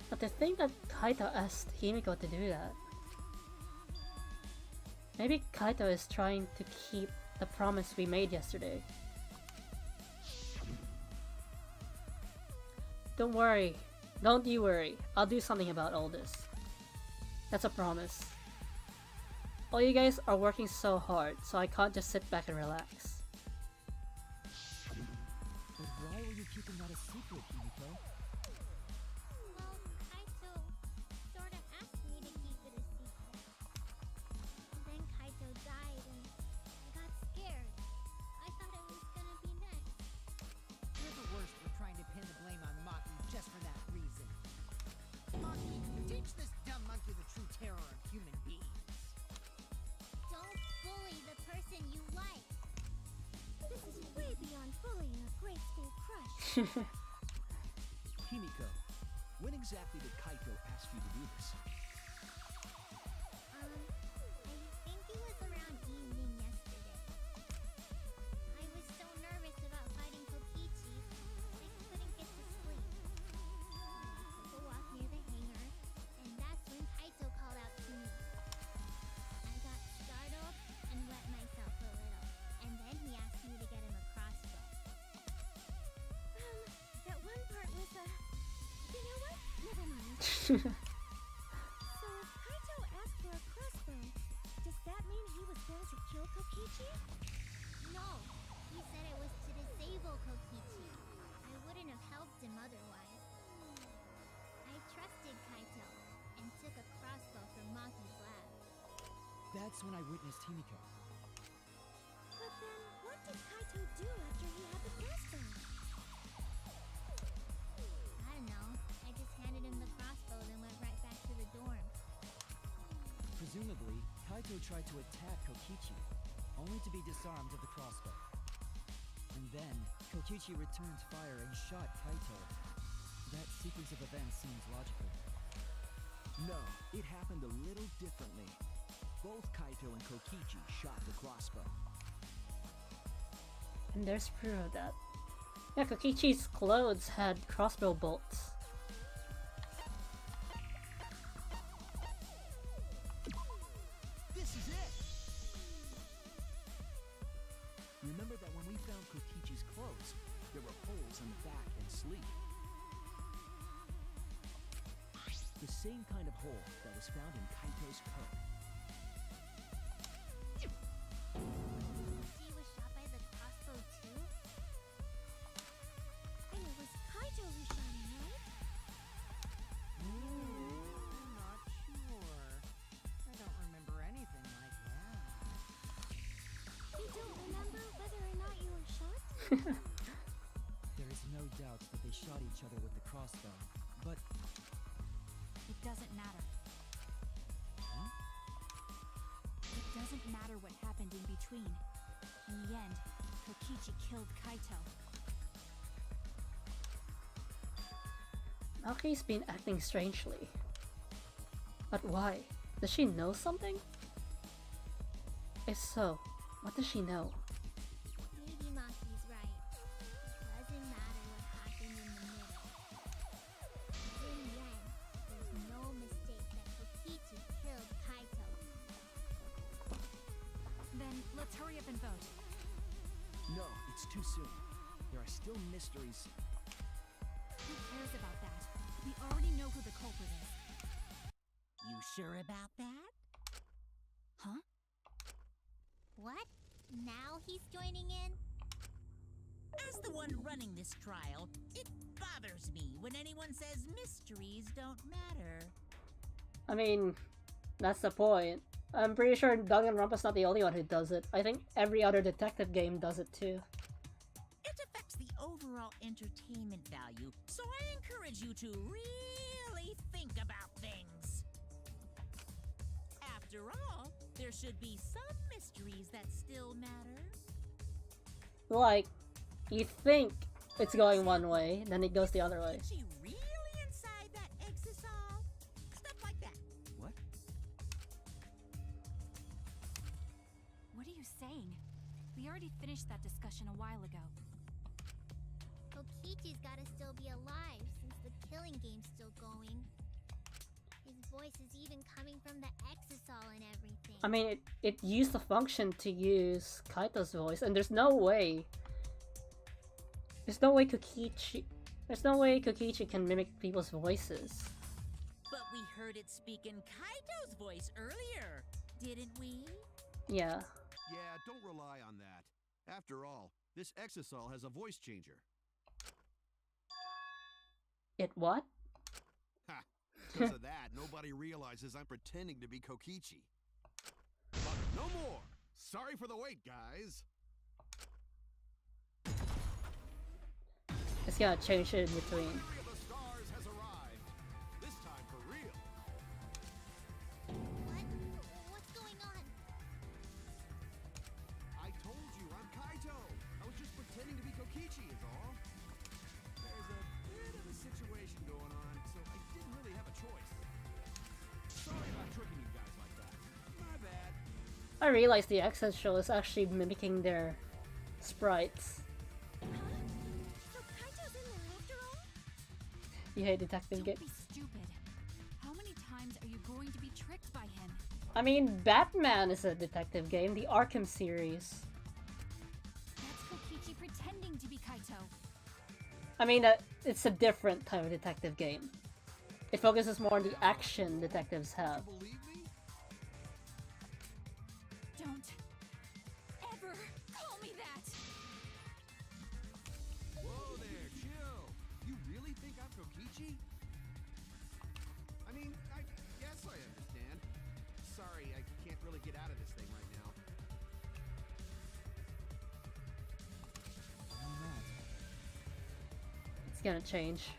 But to think that Kaito asked Himiko to do that. Maybe Kaito is trying to keep the promise we made yesterday. Don't worry. Don't you worry. I'll do something about all this. That's a promise. All you guys are working so hard, so I can't just sit back and relax. But why were you keeping that a secret, Himiko? Well, Kaito sorta asked me to keep it a secret. Then Kaito died and I got scared. I thought it was gonna be next. You're the worst for trying to pin the blame on Maki just for that reason. Maki, teach this dumb monkey the true terror of human beings. Don't bully the person you like. This is way beyond bullying a grade school crush. Himiko, when exactly did Kaito ask you to do this? I think it was around evening yesterday. I was so nervous about fighting Kokichi, I couldn't get to sleep. I took a walk near the hangar, and that's when Kaito called out to me. I got startled and wet myself a little, and then he asked me to get him a crossbow. That one part was, you know what? Never mind. So if Kaito asked for a crossbow, does that mean he was going to kill Kokichi? No, he said it was to disable Kokichi. I wouldn't have helped him otherwise. I trusted Kaito and took a crossbow from Maki's lab. That's when I witnessed Himiko. But then, what did Kaito do after he had the crossbow? I don't know. I just handed him the crossbow and went right back to the dorm. Presumably, Kaito tried to attack Kokichi, only to be disarmed of the crossbow. And then, Kokichi returned fire and shot Kaito. That sequence of events seems logical. No, it happened a little differently. Both Kaito and Kokichi shot the crossbow. And there's proof of that. Yeah, Kokichi's clothes had crossbow bolts. This is it! Remember that when we found Kokichi's clothes, there were holes in the back and sleeve. The same kind of hole that was found in Kaito's coat. She was shot by the crossbow too? And it was Kaito who shot him, right? Not sure. I don't remember anything like that. You don't remember whether or not you were shot? There is no doubt that they shot each other with the crossbow, but It doesn't matter. It doesn't matter what happened in between. In the end, Kokichi killed Kaito. Naoki's been acting strangely. But why? Does she know something? If so, what does she know? Maybe Maki's right. It doesn't matter what happened in the middle. In the end, there's no mistake that Kokichi killed Kaito. Then let's hurry up and vote. No, it's too soon. There are still mysteries. Who cares about that? We already know who the culprit is. You sure about that? Huh? What? Now he's joining in? As the one running this trial, it bothers me when anyone says mysteries don't matter. I mean, that's the point. I'm pretty sure Danganronpa's not the only one who does it. I think every other detective game does it too. It affects the overall entertainment value, so I encourage you to really think about things. After all, there should be some mysteries that still matter. Like, you think it's going one way, then it goes the other way. Is she really inside that exisal? Stuff like that. What? What are you saying? We already finished that discussion a while ago. Kokichi's gotta still be alive since the killing game's still going. His voice is even coming from the exisal and everything. I mean, it used the function to use Kaito's voice, and there's no way Kokichi can mimic people's voices. But we heard it speak in Kaito's voice earlier, didn't we? Yeah. Yeah, don't rely on that. After all, this exisal has a voice changer. It what? Ha! Because of that, nobody realizes I'm pretending to be Kokichi. But no more! Sorry for the wait, guys! It's gonna change it in between. Delivery of the stars has arrived. This time for real. What? What's going on? I told you, I'm Kaito. I was just pretending to be Kokichi is all. There's a bit of a situation going on, so I didn't really have a choice. Sorry about tricking you guys like that. My bad. I realized the accent show is actually mimicking their sprites. So Kaito's in there after all? You hate detective Don't game. be stupid. How many times are you going to be tricked by him? I mean, Batman is a detective game, the Arkham series. That's Kokichi pretending to be Kaito. I mean, it's a different type of detective game. It focuses more on the action detectives have. You believe me? Don't ever call me that! Whoa there, chill. You really think I'm Kokichi? I mean, I guess I understand. Sorry, I can't really get out of this thing right now. why not? It's gonna change.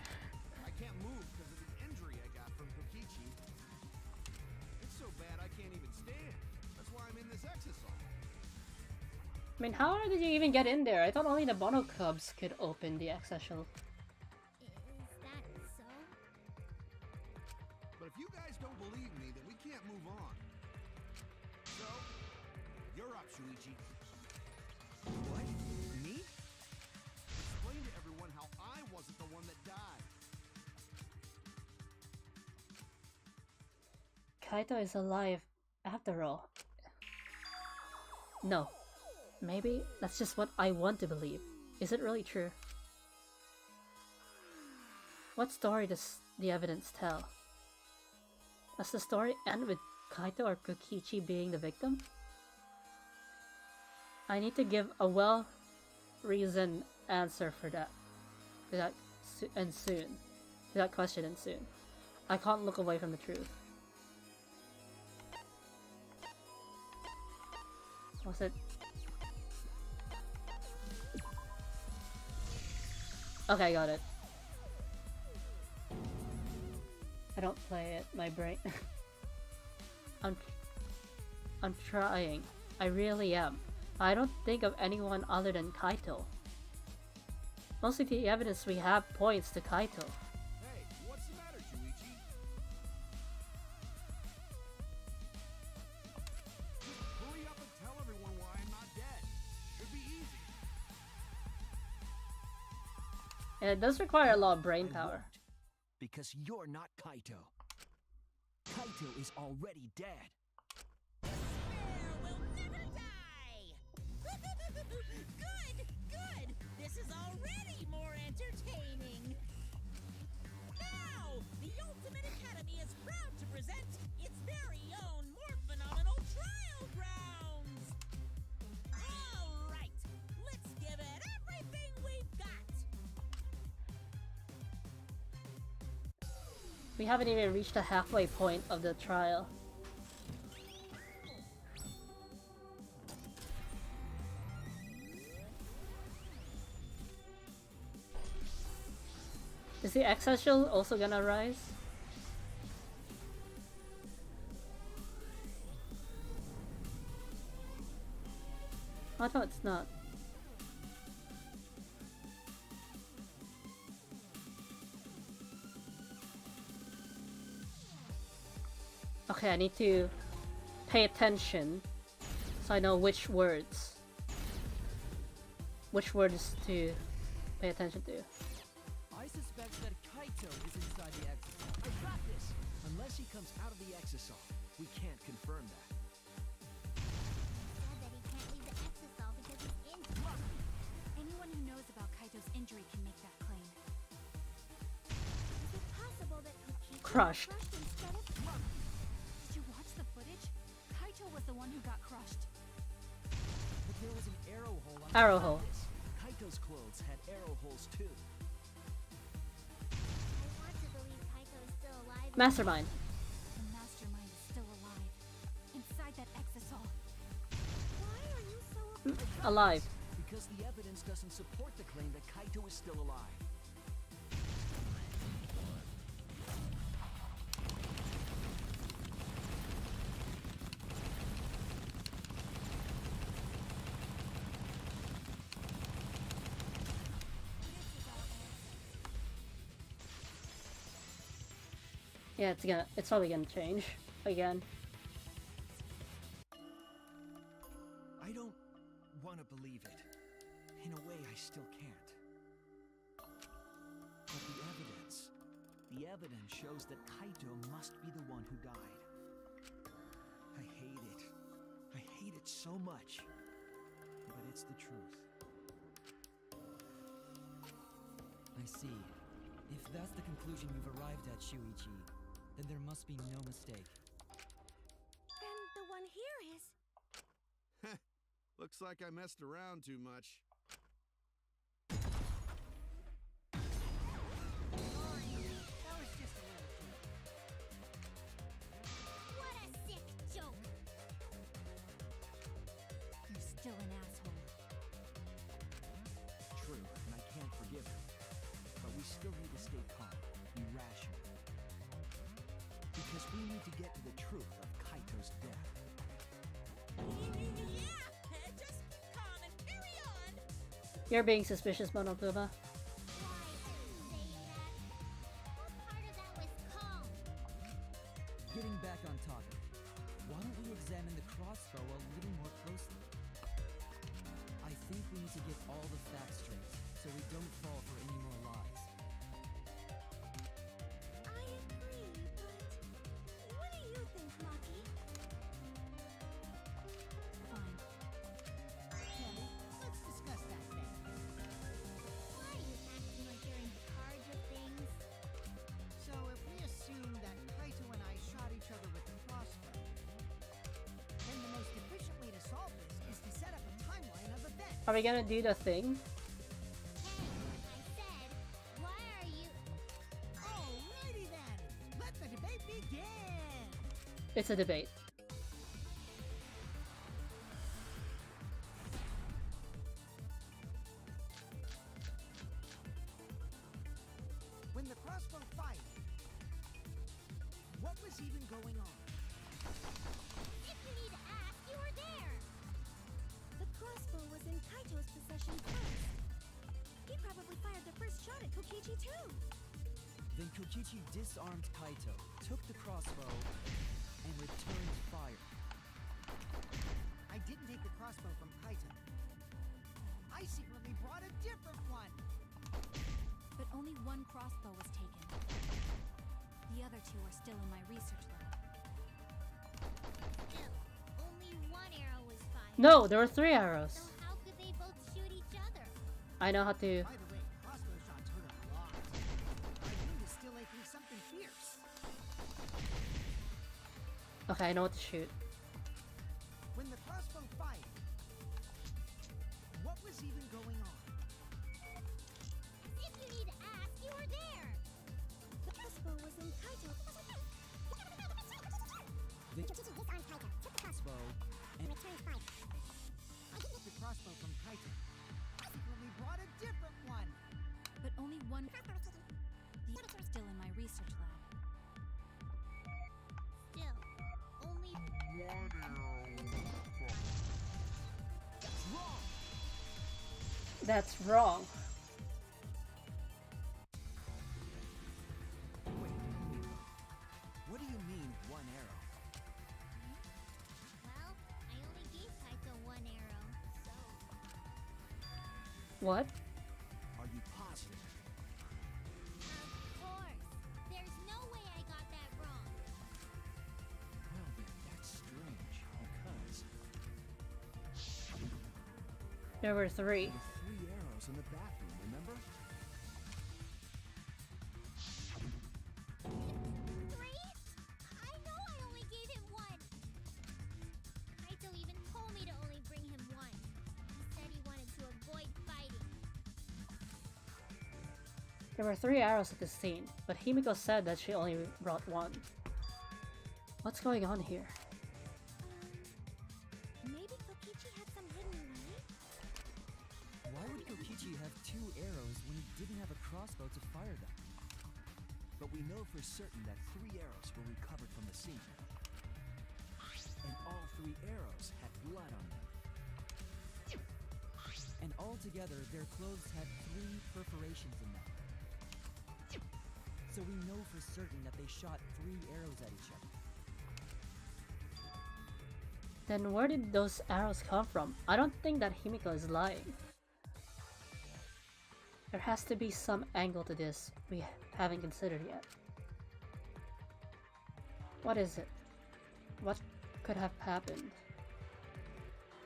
I can't move because of the injury I got from Kokichi. It's so bad I can't even stand. That's why I'm in this exisal. I mean, how did you even get in there? I thought only the Bono Cubs could open the accession. Is that so? But if you guys don't believe me, then we can't move on. So, you're up, Shuichi. What? Me? Explain to everyone how I wasn't the one that died. Kaito is alive, after all. No. Maybe that's just what I want to believe. Is it really true? What story does the evidence tell? Does the story end with Kaito or Kokichi being the victim? I need to give a well-reasoned answer for that. To that question and soon. I can't look away from the truth. Was it? Okay, got it. don't play it. My brain. I'm trying. I really am. I don't think of anyone other than Kaito. Most of the evidence we have points to Kaito. Hey, what's the matter, Shuichi? Just hurry up and tell everyone why I'm not dead. Should be easy. And it does require a lot of brain I power. won't, because you're not Kaito. Kaito is already dead. Despair will never die! Good! Good! This is already more entertaining! Now, the Ultimate Academy is proud to present its very own more phenomenal trial grounds! Alright, let's give it everything we've got! We haven't even reached the halfway point of the trial. Is the Exashield also gonna rise? Oh no, it's not. Okay, I need to pay attention so I know which words to pay attention to. I suspect that Kaito is inside the exasol. I got this! Unless he comes out of the exasol, we can't confirm that. Said that he can't leave the exasol because he's injured. Anyone who knows about Kaito's injury can make that claim. Is it possible that Kokichi was Crushed. instead of... Did you watch the footage? Kaito was the one who got crushed. But there was an arrow hole on Arrow the hole. canvas. Kaito's clothes had arrow holes too. I want to believe Kaito is still alive. Mastermind. The mastermind is still alive. Inside that exasol. Why are you so... Alive. Because the evidence doesn't support the claim that Kaito is still alive. Yeah, it's probably gonna change again. I don't want to believe it. In a way, I still can't. But the evidence shows that Kaito must be the one who died. I hate it. I hate it so much. But it's the truth. I see. If that's the conclusion you've arrived at, Shuichi, then there must be no mistake. And the one here is... Looks like I messed around too much. That was just a little joke. What a sick joke! You're still an asshole. True, and I can't forgive him. But we still need to stay calm, be rational. Because we need to get to the truth of Kaito's death. Yeah! Just keep calm and carry on! You're being suspicious, Monokuma. Why are you saying that? What part of that was calm? Getting back on topic, why don't we examine the crossbow a little more closely? I think we need to get all the facts straight, so we don't fall for any more lies. I agree, but... What do you think, Maki? Fine. Kenny, let's discuss that then. Why are you acting like you're in charge of things? So if we assume that Kaito and I shot each other with the crossbow, then the most efficient way to solve this is to set up a timeline of events. Are we gonna do the thing? I said, why are you... Alrighty then, let the debate begin! It's a debate. When the crossbow fired, What was even going on? If you need to ask, you were there! The crossbow was in Kaito's possession first. He probably fired the first shot at Kokichi too. Then Kokichi disarmed Kaito, took the crossbow, and returned fire. I didn't take the crossbow from Kaito. I secretly brought a different one. But only one crossbow was taken. The other two are still in my research lab. Still, only one arrow was fired. No, there were 3 arrows. So how could they both shoot each other? I know how to. By the way, crossbow shots hurt a lot. My wound is still aching something fierce. Okay, I know what to shoot. When the crossbow fired, what was even going on? If you need to ask, you were there! The crossbow was in Kaito's possession. Then Disarmed Kaito, took the crossbow and returned fire. I took the crossbow from Kaito. I secretly brought a different one. But only one. The other two are still in my research lab. Still, only That's wrong. wait. What do you mean, one arrow? Well, I only gave Kaito one arrow, so... What? Are you positive? Of course! There's no way I got that wrong! Well then, that's strange, because There were 3. there were 3 arrows in the bathroom, remember? 3? I know I only gave him one! Kaito even told me to only bring him one. He said he wanted to avoid fighting. There were 3 arrows at this scene, but Himiko said that she only brought 1. What's going on here? Maybe Kokichi had some hidden way? Why would Kokichi have 2 arrows when he didn't have a crossbow to fire them? But we know for certain that 3 arrows were recovered from the scene. And all 3 arrows had blood on them. And altogether, their clothes had 3 perforations in them. So we know for certain that they shot 3 arrows at each other. Then where did those arrows come from? I don't think that Himiko is lying. There has to be some angle to this we haven't considered yet. What is it? What could have happened?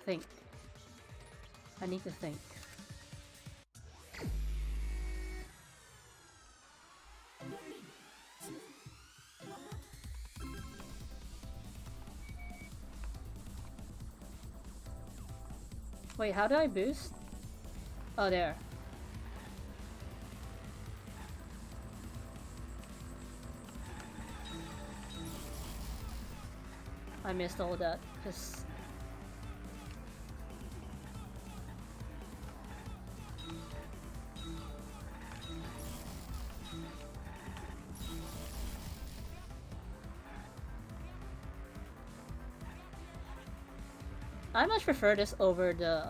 Think. I need to think. Wait, how do I boost? Oh, there. I missed all that, because... I much prefer this over the,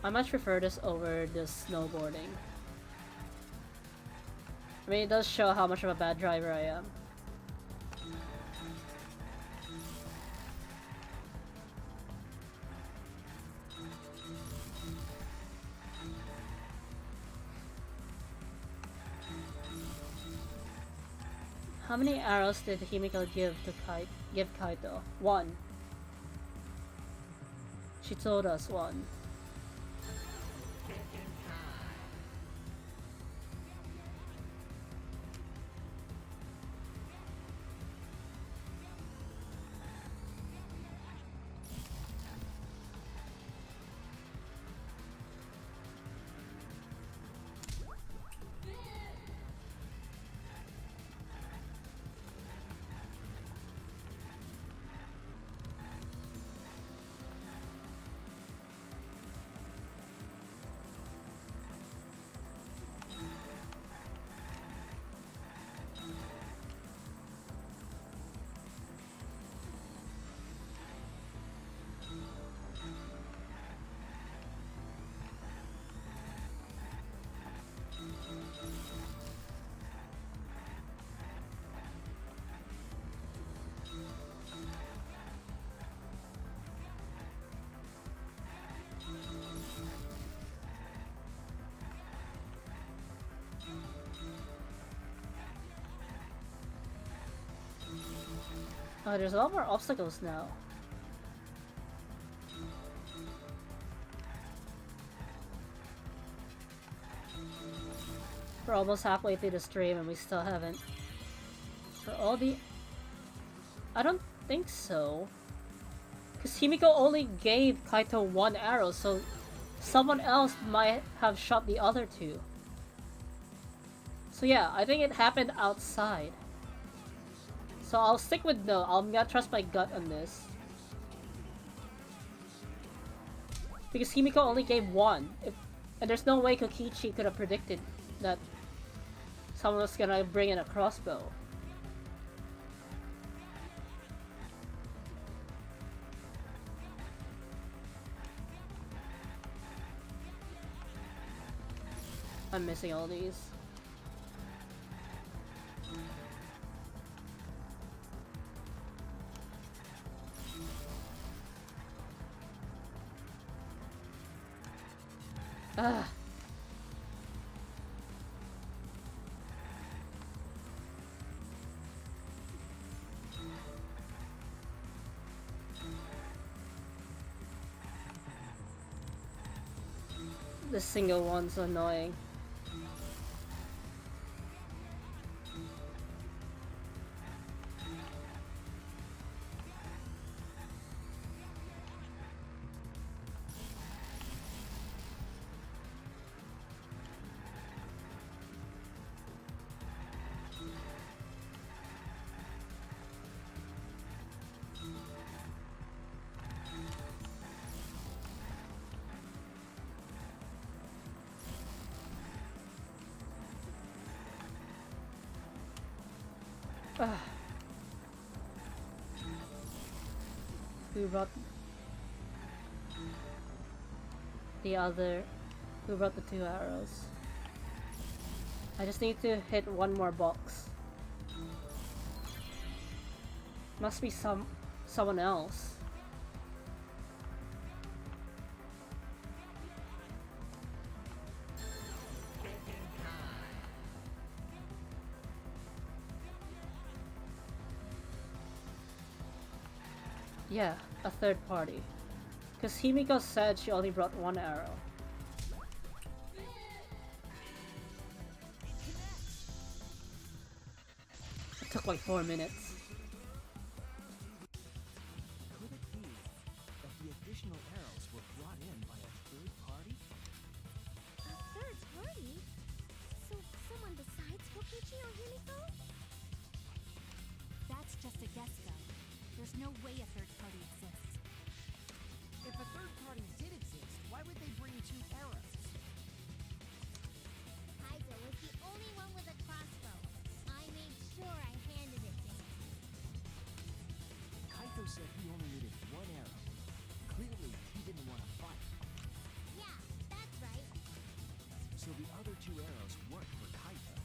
I much prefer this over the snowboarding. I mean, it does show how much of a bad driver I am. How many arrows did Himiko give Kaito? 1. She told us 1. Oh, there's a lot more obstacles now. We're almost halfway through the stream and we still haven't. For all the... I don't think so. Because Himiko only gave Kaito one arrow, so someone else might have shot the other two. So yeah, I think it happened outside. So I'll stick with no. I'm gonna trust my gut on this. Because Himiko only gave one. And there's no way Kokichi could have predicted that someone was gonna bring in a crossbow. I'm missing all these. Ah. The single one's annoying. Who brought the other? Who brought the two arrows? I just need to hit one more box. Must be someone else. Yeah, a third party. Because Himiko said she only brought one arrow. It took like 4 minutes. Could it be that the additional arrows were brought in by a third party? A third party? So someone besides Kokichi or Himiko? That's just a guess, though. There's no way a third party exists. If a third party did exist, why would they bring two arrows? Kaito was the only one with a crossbow. I made sure I handed it to him. Kaito said he only needed one arrow. Clearly, he didn't want to fight. Yeah, that's right. So the other two arrows weren't for Kaito.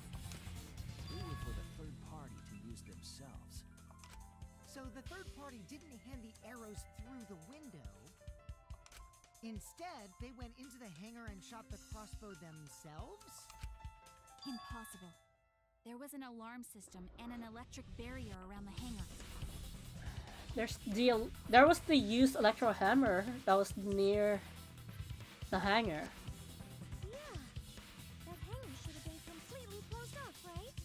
They were for the third party to use themselves. So the third party didn't hand the arrows through the window. Instead, they went into the hangar and shot the crossbow themselves? Impossible. There was an alarm system and an electric barrier around the hangar. There was the used electro hammer that was near the hangar. Yeah. That hangar should have been completely closed off, right?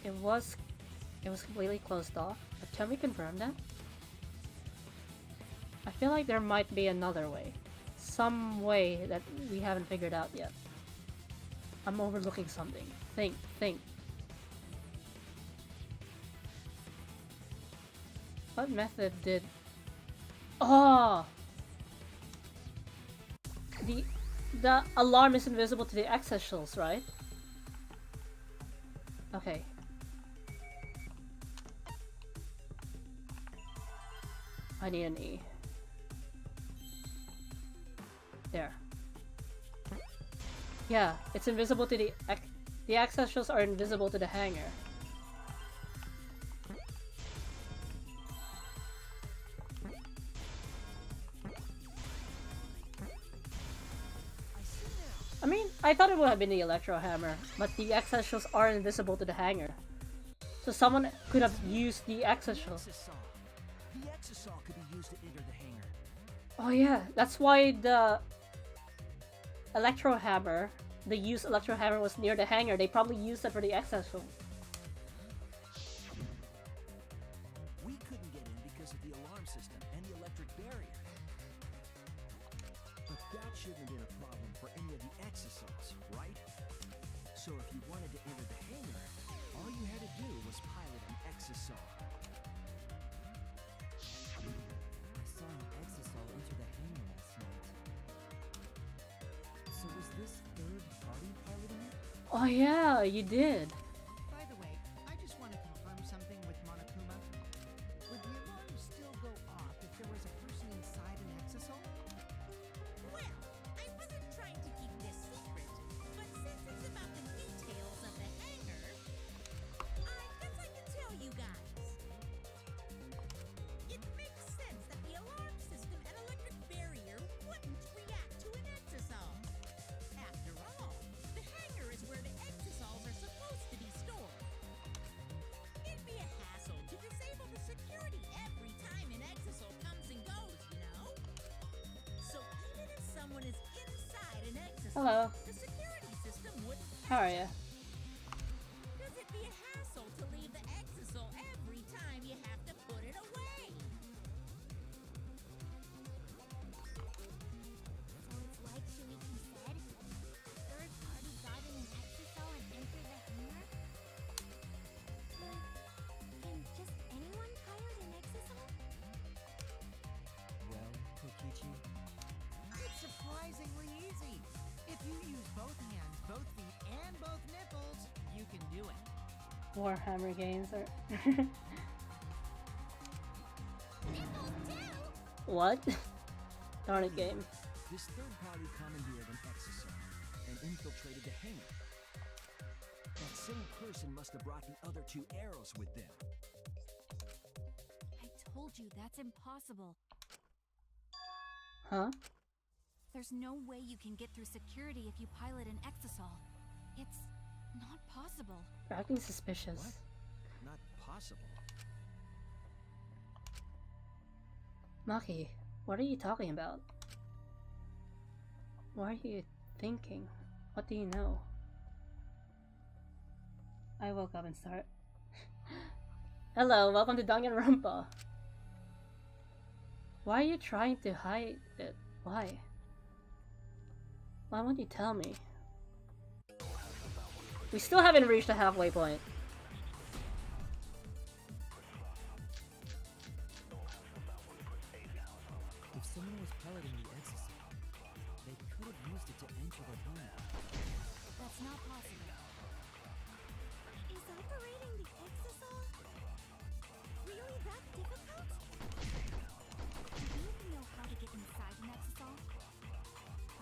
It was completely closed off. But can we confirm that? I feel like there might be another way. Some way that we haven't figured out yet. I'm overlooking something. Think. What method did... Oh! The alarm is invisible to the access shells, right? Okay. I need an E. Yeah, it's invisible to the access shells are invisible to the hangar. I mean, I thought it would have been the electro hammer, but the access shells are invisible to the hangar. So someone could have used the access shell. The exisal could be used to enter the hangar. Oh yeah, that's why the electro hammer, the used electro hammer was near the hangar. They probably used it for the access shell. We couldn't get in because of the alarm system and the electric barrier. But that shouldn't have been a problem for any of the exisals, right? So if you wanted to enter the hangar, all you had to do was pilot an exisal. I saw an exisal enter the hangar last night. So was this third party piloting it? Oh yeah, you did. By the way, I just want to confirm something with Monokuma. Would the alarm still go off if there was a person inside an exisal? Well, I wasn't trying to keep this secret, but since it's about the details of the hangar, I guess I can tell you guys. It makes sense that the alarm system and electric barrier wouldn't react to an exisal. After all, the hangar is where the exisals are supposed to be stored. It'd be a hassle to disable the security every time an exisal comes and goes, you know? So even if someone is inside an exisal, Hello. the security system wouldn't. How are you? Does it be a hassle to leave the exisal every time you have to put it away? So it's like Shuiki said? Third party got in an exisal and entered the hangar? But can just anyone pilot an exisal? Well, Kokichi, It's surprisingly easy. If you use both hands, both feet, and both nipples, you can do it. Warhammer games are. What? Darn it, game. This third party commandeered an exisal and infiltrated the hangar. That same person must have brought the other two arrows with them. I told you that's impossible. Huh? There's no way you can get through security if you pilot an exisal. It's not possible. You're acting suspicious. What? Not possible. Maki, what are you talking about? What are you thinking? What do you know? I woke up and start. Hello, welcome to Danganronpa. Why are you trying to hide it? Why? Why won't you tell me? We still haven't reached the halfway point. if someone was piloting the exisal, they could have used it to enter the hangar. That's not possible. Is operating the exisal really that difficult? Do you even know how to get inside an exisal?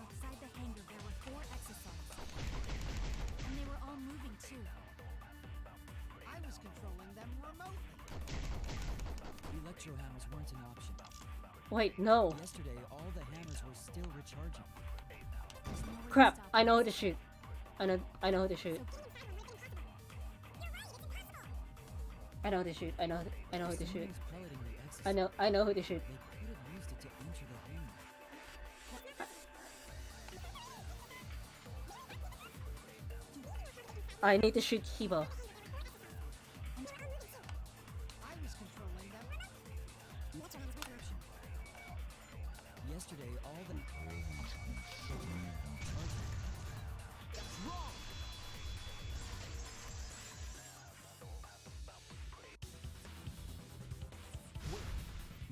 Outside the hangar, there were 4 exisals. And they were all moving too. I was controlling them remotely. Electro hammers weren't an option. Wait, no. Yesterday, all the hammers were still recharging. There's no way to Crap, stop I know who this. to shoot. I know who to shoot. I know who to shoot. I know who to If shoot. someone was piloting the exisal, I know who to shoot. they could have used it to enter the hangar. I need to shoot Kiba. I was controlling them. Yesterday, all the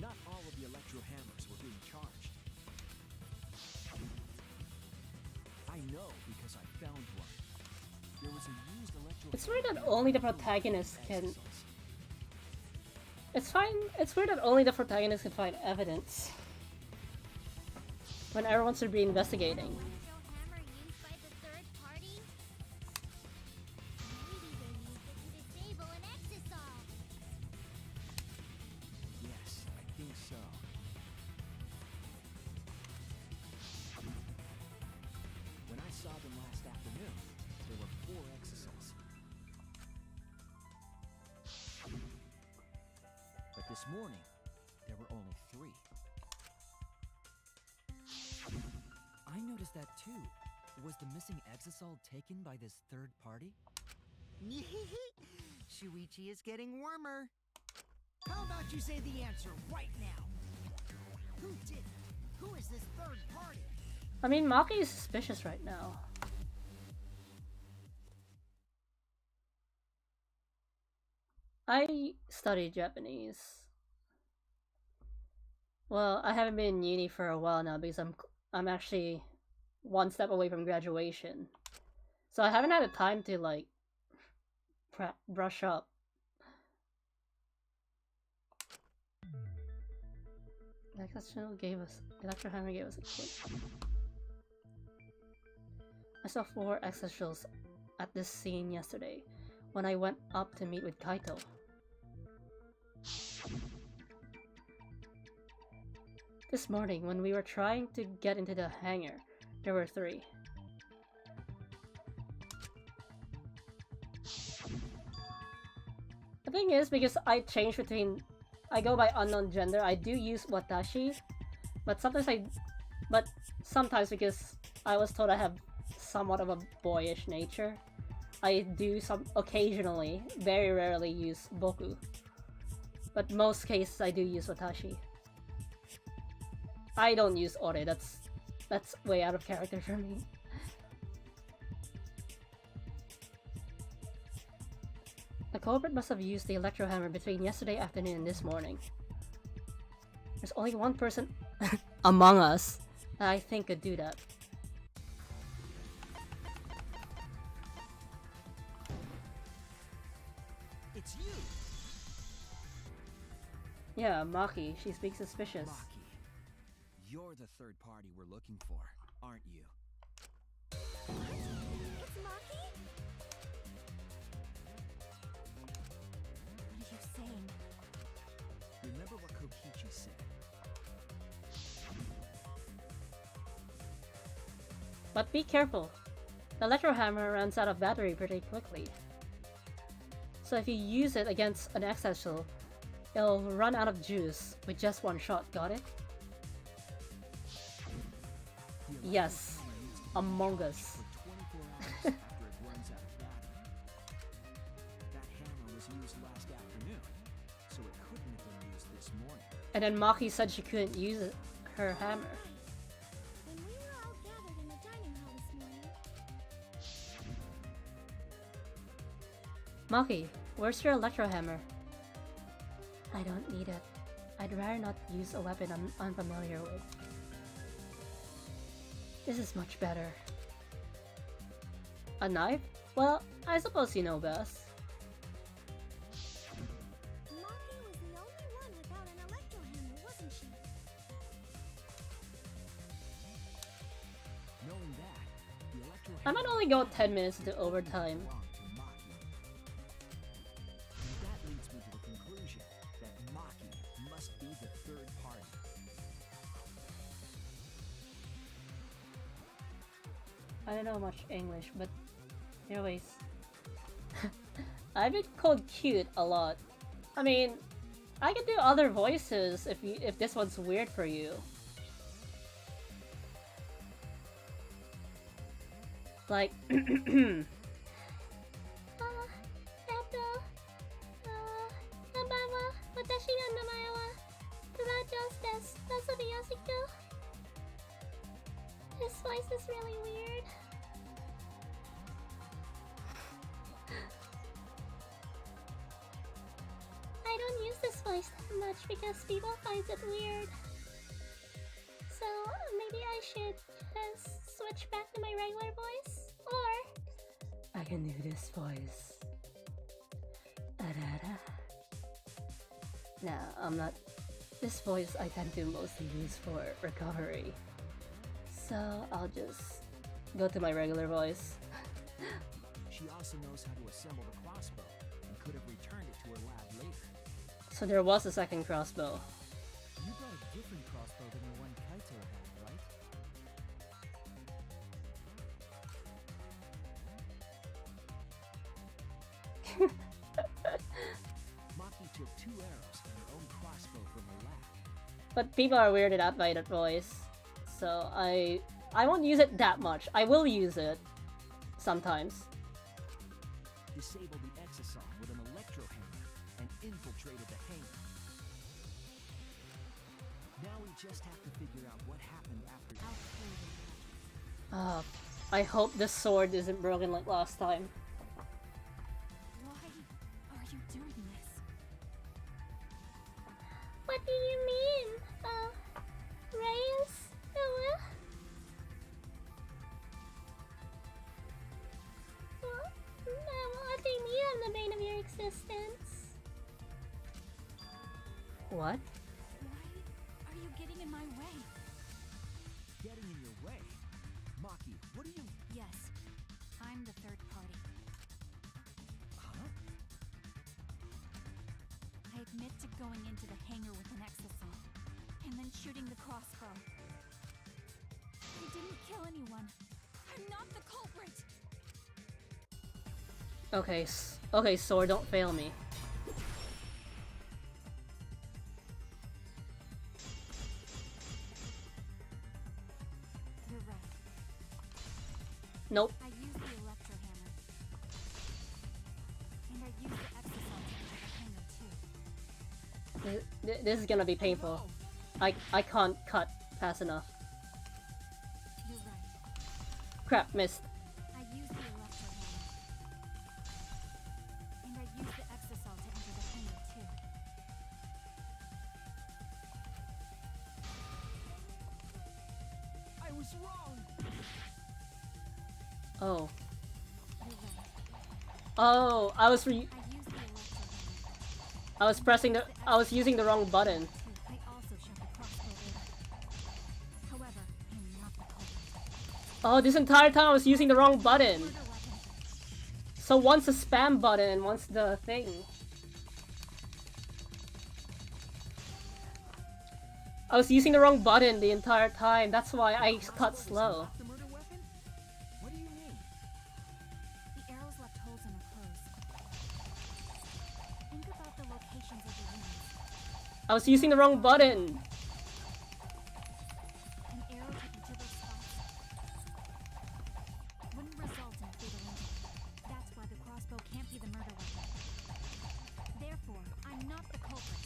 Not all of the electro hammers were being charged. I know because I found one. There was a used electro. It's weird that only the protagonist can. It's fine. It's weird that only the protagonist can find evidence when everyone should be investigating. Electro hammer used by the third morning, there were only 3. I noticed that too. Was the missing exisal taken by this third party? Shuichi is getting warmer. How about you say the answer right now? Who did it? Who is this third party? I mean, Maki is suspicious right now. I study Japanese. Well, I haven't been in uni for a while now because I'm actually one step away from graduation. So I haven't had the time to like brush up. Electrohammer gave us a kick. I saw 4 extraterrestrials at this scene yesterday when I went up to meet with Kaito. This morning, when we were trying to get into the hangar, there were 3. The thing is, because I change between... I go by unknown gender, I do use watashi, but sometimes because I was told I have somewhat of a boyish nature, I do occasionally, very rarely use boku. But most cases I do use watashi. I don't use ore, that's way out of character for me. The culprit must have used the electrohammer between yesterday afternoon and this morning. There's only one person among us that I think could do that. It's you! Yeah, Maki. She's being suspicious. Maki, you're the third party we're looking for, aren't you? It's Maki? What are you saying? Remember what Kokichi said. But be careful. The electrohammer runs out of battery pretty quickly. So if you use it against an extraterrestrial, it'll run out of juice with just one shot, got it? Yes, Among Us. For 24 hours after it runs out of battery. That hammer was used last afternoon, so it couldn't have been used this morning. And then Maki said she couldn't use her hammer. When we were all gathered in the dining hall this morning. Maki, where's your electrohammer? I don't need it. I'd rather not use a weapon I'm unfamiliar with. This is much better. A knife? Well, I suppose you know best. Maki was the only one without an electrohammer, wasn't she? Knowing that, the electro I might only go 10 minutes into overtime. belonged to Maki. And that leads me to the conclusion that Maki must be the third party. I don't know much English, but anyways. I've been called cute a lot. I mean, I can do other voices if this one's weird for you. Like 私の名前はプラジョスです。遊びやすく。His voice is really weird. I don't use this voice that much because people find it weird. So maybe I should just switch back to my regular voice? Or I can do this voice. Da-da-da. No, I'm not. This voice I tend to mostly use for recovery. So I'll just go to my regular voice. She also knows how to assemble the crossbow and could have returned it to her lab later. So there was a second crossbow. You brought a different crossbow than the one Kaito had, right? Maki took 2 arrows from her own crossbow but people are weirded out by that voice, so I won't use it that much. I will use it sometimes. Disabled the exosome with an electro hammer and infiltrated the hangar. Now we just have to figure out what happened after. I hope this sword isn't broken like last time. Why are you doing this? What do you mean? Reyes? Letting me on the bane of your existence. What? Why are you getting in my way? Getting in your way? Maki, what are you... Yes, I'm the third party. Huh? I admit to going into the hangar with an exosome, and then shooting the crossbow. I didn't kill anyone. I'm not the culprit! Okay, okay, sword, don't fail me. You're right. Nope. I used the electro hammer. And I used the exosome to enter the hangar too. This is gonna be painful. I can't cut fast enough. You're right. Crap, missed. I used the electro hammer. And I used the exosome to enter the hangar too. I was wrong! Oh. You're right. Oh, I was I used the electro hammer. I was using the wrong button. I also shot the crossbow later. However, I'm not the culprit. Oh, this entire time I was using the wrong button. Murder weapon. So one's the spam button and one's the thing. I was using the wrong button the entire time. That's why I cut slow. The murder weapon? What do you mean? The arrows left holes in her clothes. Think about the locations of the wounds. I was using the wrong button. An arrow to each of those spots wouldn't result in a fatal injury. That's why the crossbow can't be the murder weapon. Therefore, I'm not the culprit.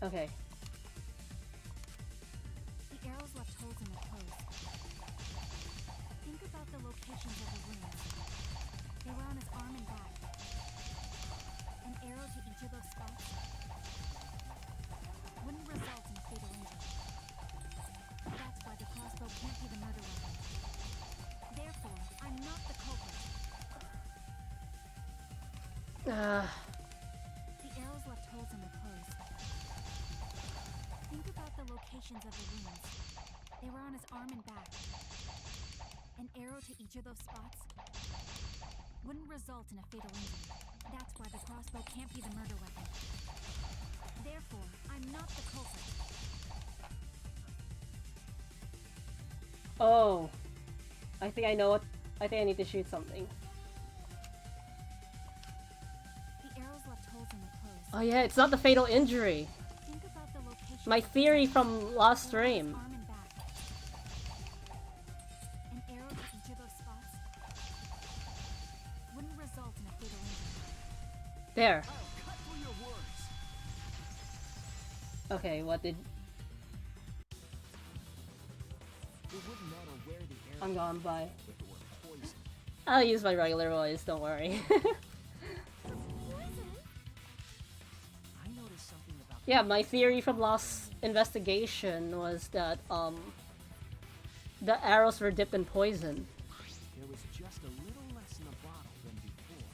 Okay. The arrows left holes in her clothes. Think about the locations of the wounds. They were on his arm and back. An arrow to each of those spots wouldn't result in a fatal injury. That's why the crossbow can't be the murder weapon. Therefore, I'm not the culprit. The arrows left holes in her clothes. Think about the locations of the wounds. They were on his arm and back. An arrow to each of those spots wouldn't result in a fatal injury. That's why the crossbow can't be the murder weapon. Therefore, I'm not the culprit. Oh. I think I know what. I think I need to shoot something. The arrows left holes in her clothes. Oh yeah, it's not the fatal injury. Think about the locations My of the theory wounds. from last They were on his stream. arm and back. An arrow to each of those spots wouldn't result in a fatal injury. There. I'll cut through your words! Okay, what did... It wouldn't matter where the arrow I'm gone, bye. if it were poison. I'll use my regular voice, don't worry. I noticed something about Yeah, my theory from last investigation was that, the arrows were dipped in poison. there was just a little less in the bottle than before.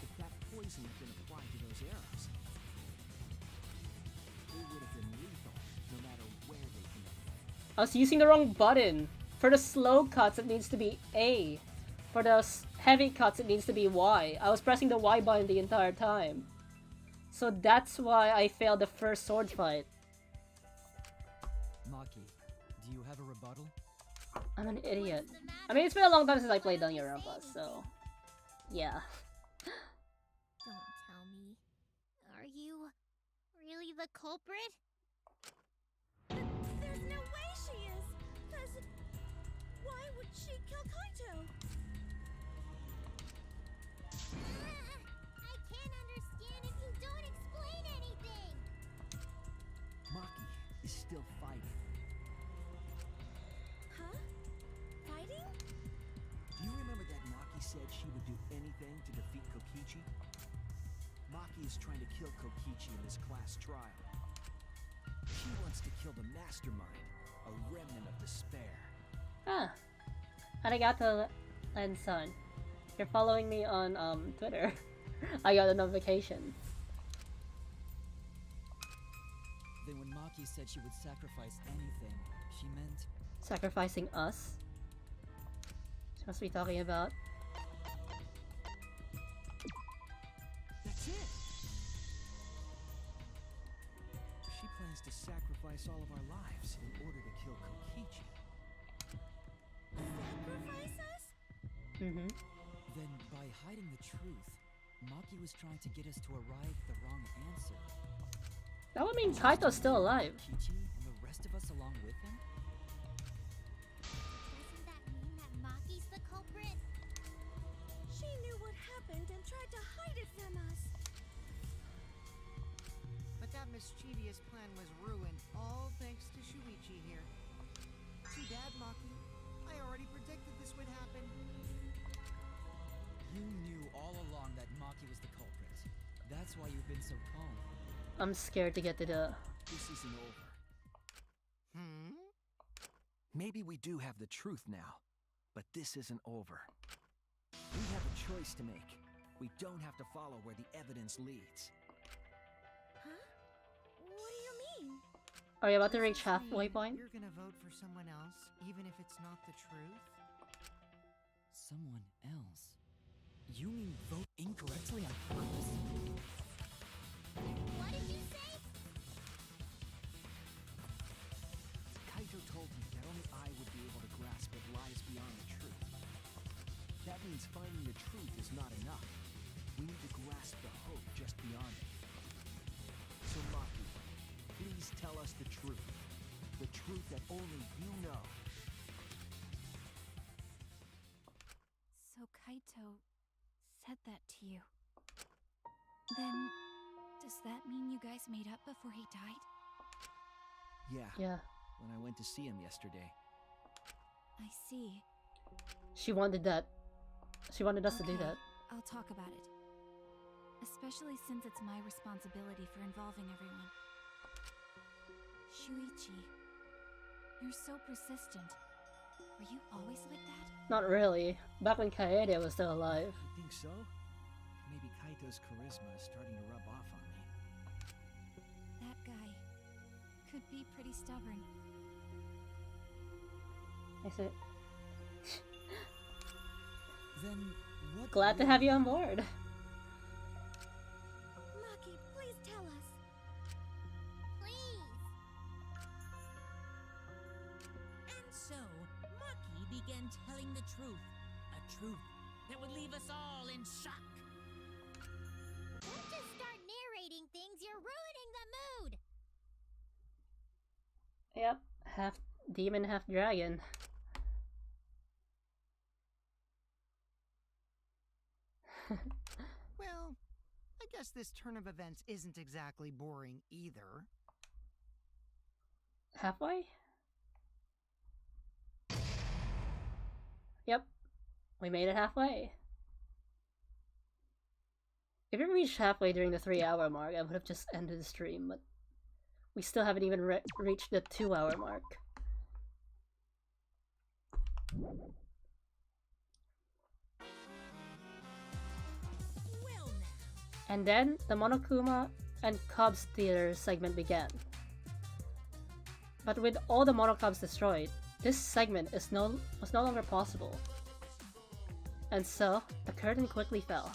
If that poison had been applied to those arrows, they would have been lethal, no matter where they came from. I was using the wrong button. For the slow cuts, it needs to be A. For the heavy cuts, it needs to be Y. I was pressing the Y button the entire time. So that's why I failed the first sword fight. Maki, do you have a rebuttal? I'm an idiot. I mean, it's been a long time since I played Danganronpa, so... Yeah. really the culprit? There's no way she is. Cause why would she kill Kaito? I can't understand if you don't explain anything. Maki is still fighting. Huh? Fighting? Do you remember that Maki said she would do anything to defeat Kokichi? Maki is trying to kill Kokichi in this class trial. She wants to kill the mastermind, a remnant of despair. Ah. Arigato, Len-san. You're following me on Twitter. I got a notification. Then when Maki said she would sacrifice anything, she meant... Sacrificing us? She must be talking about... That's it! She plans to sacrifice all of our lives in order to kill Kokichi. Sacrifice us? Mm-hmm. Then, by hiding the truth, Maki was trying to get us to arrive at the wrong answer. That would mean Kaito's still alive. Kokichi and the rest of us along with him? Doesn't that mean that Maki's the culprit? She knew what happened and tried to hide it from us. But that mischievous plan was ruined, all thanks to Shuichi here. Too bad, Maki. I already predicted this would happen. You knew all along that Maki was the culprit. That's why you've been so calm. I'm scared to get to the... This isn't over. Maybe we do have the truth now, but this isn't over. We have a choice to make. We don't have to follow where the evidence leads. Huh? What do you mean? Are you about to Does reach this halfway mean point? You're gonna vote for someone else, even if it's not the truth? Someone else? You mean vote incorrectly on purpose? What did you say? Kaito told me that only I would be able to grasp what lies beyond the truth. That means finding the truth is not enough. We need to grasp the hope just beyond it. So Maki, please tell us the truth. The truth that only you know. So Kaito said that to you. Then, does that mean you guys made up before he died? Yeah, Yeah. when I went to see him yesterday. I see. She wanted that. She wanted us to do Okay, that. I'll talk about it. Especially since it's my responsibility for involving everyone. Shuichi, you're so persistent. Were you always like that? Not really. Back when Kaede was still alive. You think so? Maybe Kaito's charisma is starting to rub off on me. That guy could be pretty stubborn. I said, Then what... glad to have you on board. Maki, please tell us. Please. And so, Maki began telling the truth. A truth that would leave us all in shock. Don't just start narrating things, you're ruining the mood. Yep. Half demon, half dragon. Well, I guess this turn of events isn't exactly boring either. Halfway? Yep. We made it halfway. If we reached halfway during the 3-hour mark, I would have just ended the stream, but we still haven't even reached the 2-hour mark. Well now, And then the Monokuma and Cubs Theater segment began. But with all the Monocubs destroyed, this segment was no longer possible. And so, the curtain quickly fell.